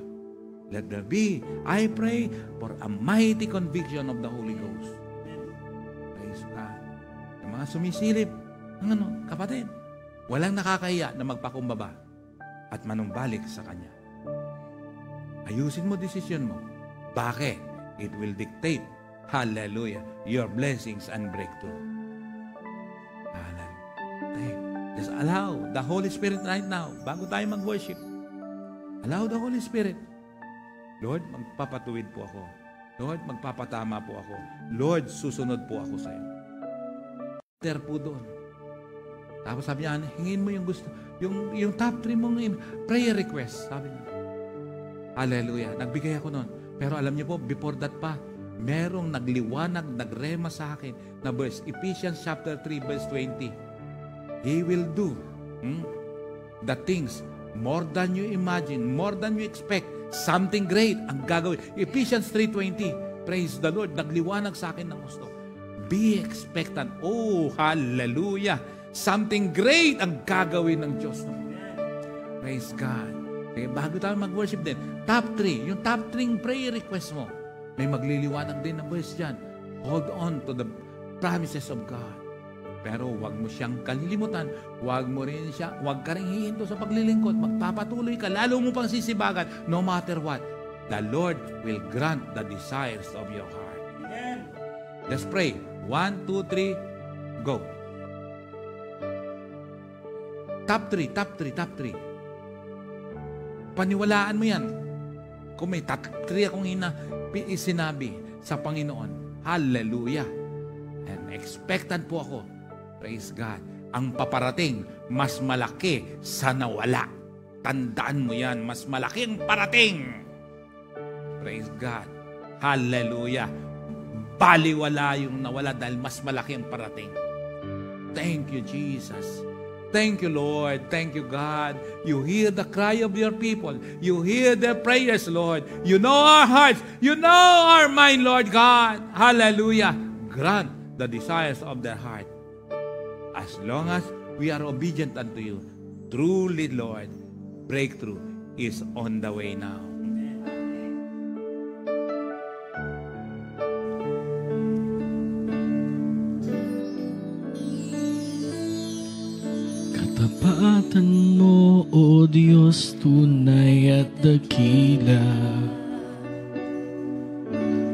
Let there be, I pray, for a mighty conviction of the Holy Ghost. Praise God. Yung mga sumisilip, kapatid, walang nakakahiya na magpakumbaba at manumbalik sa Kanya. Ayusin mo desisyon mo. Bakit? It will dictate, hallelujah, your blessings and breakthrough. Just allow the Holy Spirit right now, bago tayo mag-worship, allow the Holy Spirit. Lord, magpapatuwid po ako. Lord, magpapatama po ako. Lord, susunod po ako sa iyo. Ter po doon. Tapos sabi niya, hingin mo yung gusto, yung top 3 mong prayer request. Sabi niya, hallelujah, nagbigay ako noon. Pero alam niyo po, before that pa, merong nagliwanag, nagrema sa akin na verse, Ephesians chapter 3, verse 20. He will do the things more than you imagine, more than you expect. Something great ang gagawin. Ephesians 3:20. Praise the Lord. Nagliwanag sa akin ng gusto. Be expectant. Oh, hallelujah. Something great ang gagawin ng Diyos. Praise God. Okay, bago tayo mag-worship din, top 3. Yung top 3 prayer request mo, may magliliwanag din na verse dyan. Hold on to the promises of God. Pero huwag mo siyang kalilimutan. Huwag ka rin hihinto sa paglilingkod. Magpapatuloy ka. Lalo mo pang sisibagan. No matter what, the Lord will grant the desires of your heart. Amen. Let's pray. 1, 2, 3, go. Top 3. Paniwalaan mo yan. Kung may top 3 akong sinabi sa Panginoon, hallelujah. And expectant po ako. Praise God. Ang paparating, mas malaki sa nawala. Tandaan mo yan, mas malaki ang parating. Praise God. Hallelujah. Baliwala yung nawala dahil mas malaki ang parating. Thank you, Jesus. Thank you, Lord. Thank you, God. You hear the cry of your people. You hear their prayers, Lord. You know our hearts. You know our mind, Lord God. Hallelujah. Grant the desires of their heart. As long as we are obedient unto you, truly, Lord, breakthrough is on the way now. Katapatan mo, O Diyos, tunay at dakila.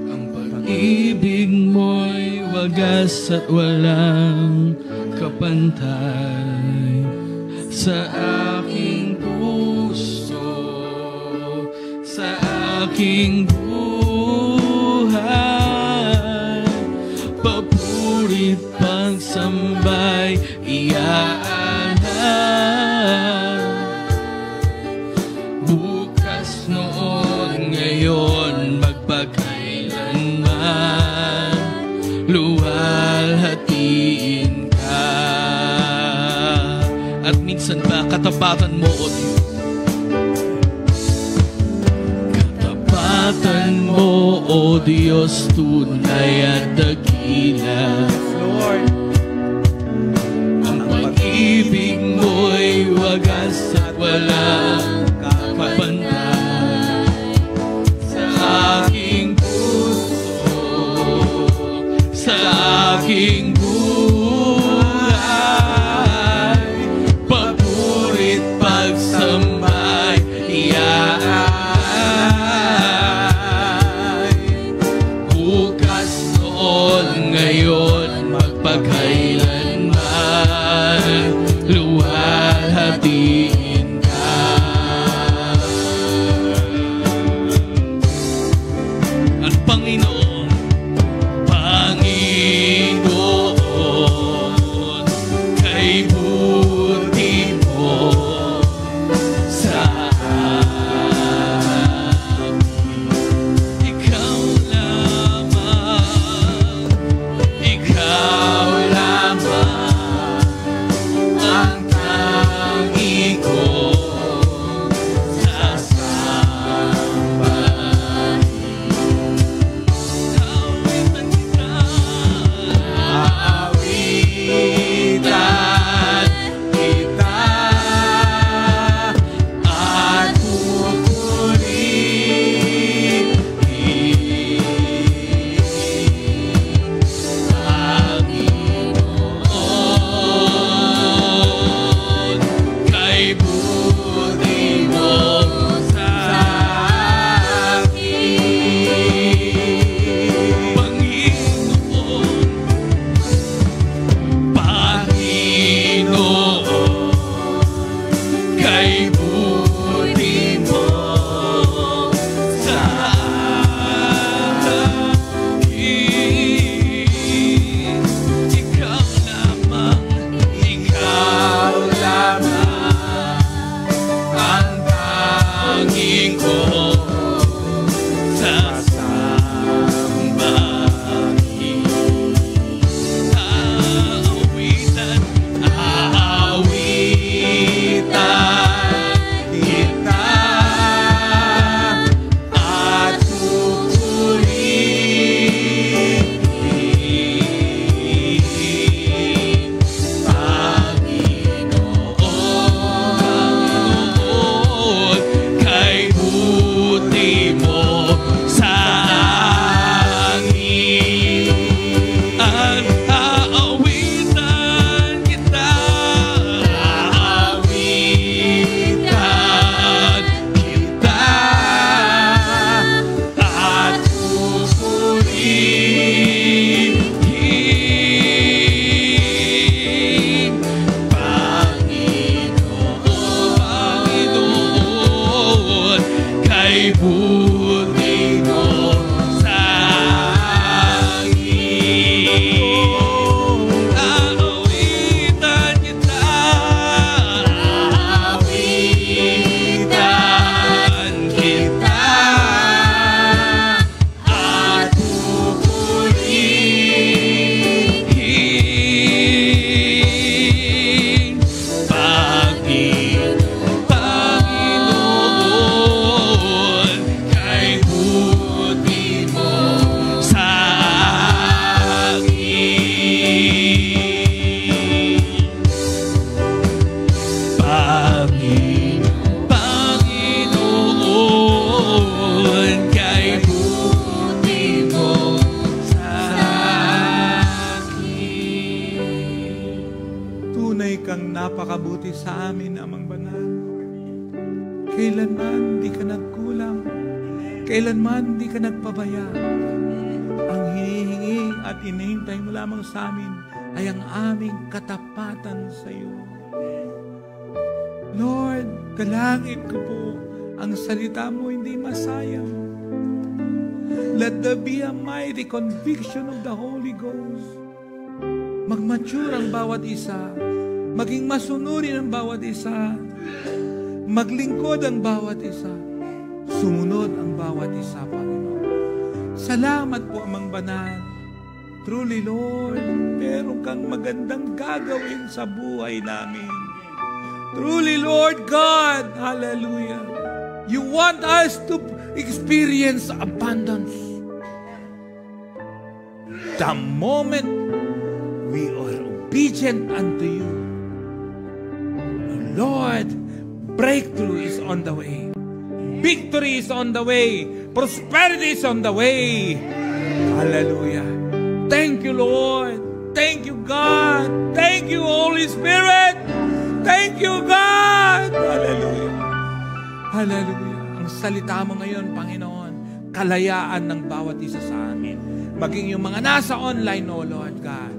Ang pag-ibig mo'y wagas at walang kapantay sa aking puso, sa aking buhay. Papurit pagsambay iaalay. Bukas, noon, ngayon, magpakailanman, luwalhatiin ka. At minsan ba katapatan mo, O Diyos? Katapatan mo, O Diyos, tunay at dakila. Lord. Ang pag-ibig mo'y wagas at walang kapantay sa aking puso, sa aking buhay. bukas, noon, ngayon, magpakailanman, luwalhatiin ka. At Panginoon, Panginoon, kay buti mo sa amin. Ikaw lamang ang tangi ko sasambahin. Awitan kita, at pupurihin, Panginoon, kay buti mo sa akin. Panginoon, kay buti mo sa akin. Ikaw lamang ang tangi ko sasambahin. Aawitan kita, at pupurihin, Panginoon, kay buti mo sa akin. At aawitan kita, at pupurihin, Panginoon, kay buti mo sa akin. Aawitan kita, at pupurihin, Panginoon, kay buti mo sa akin. Panginoon, kay buti mo sa akin. Tunay kang napakabuti sa amin, Amang Banal. Kailanman di ka nagkulang. Kailanman di ka nagpabaya. Ang hinihingi at inihintay mo lamang sa amin ay ang aming katapatan sa iyo. Lord, dalangin ko po, ang salita mo hindi masayang. Let there be a mighty conviction of the Holy Ghost. Mag-mature ang bawat isa. Maging masunurin ang bawat isa. Maglingkod ang bawat isa. Sumunod ang bawat isa, Panginoon. Salamat po, Amang Banal. Truly, Lord, meron kang magandang gagawin sa buhay namin. Truly, Lord God, hallelujah. You want us to experience abundance. The moment we are obedient unto you, Lord, breakthrough is on the way. Victory is on the way. Prosperity is on the way. Hallelujah. Thank you, Lord. Thank you, God. Thank you, Holy Spirit. Thank you, God. Hallelujah. Hallelujah. Ang salita mo ngayon, Panginoon, kalayaan ng bawat isa sa amin. Maging yung mga nasa online, O Lord God.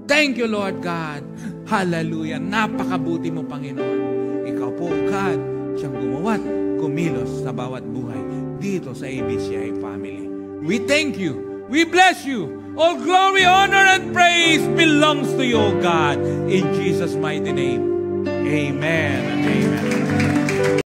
Thank you, Lord God. Hallelujah. Napakabuti mo, Panginoon. Ikaw po, God, siyang gumawa't kumilos sa bawat buhay dito sa ABCI family. We thank you. We bless you. All glory, honor, and praise belongs to you, O God. In Jesus' mighty name. Amen and amen.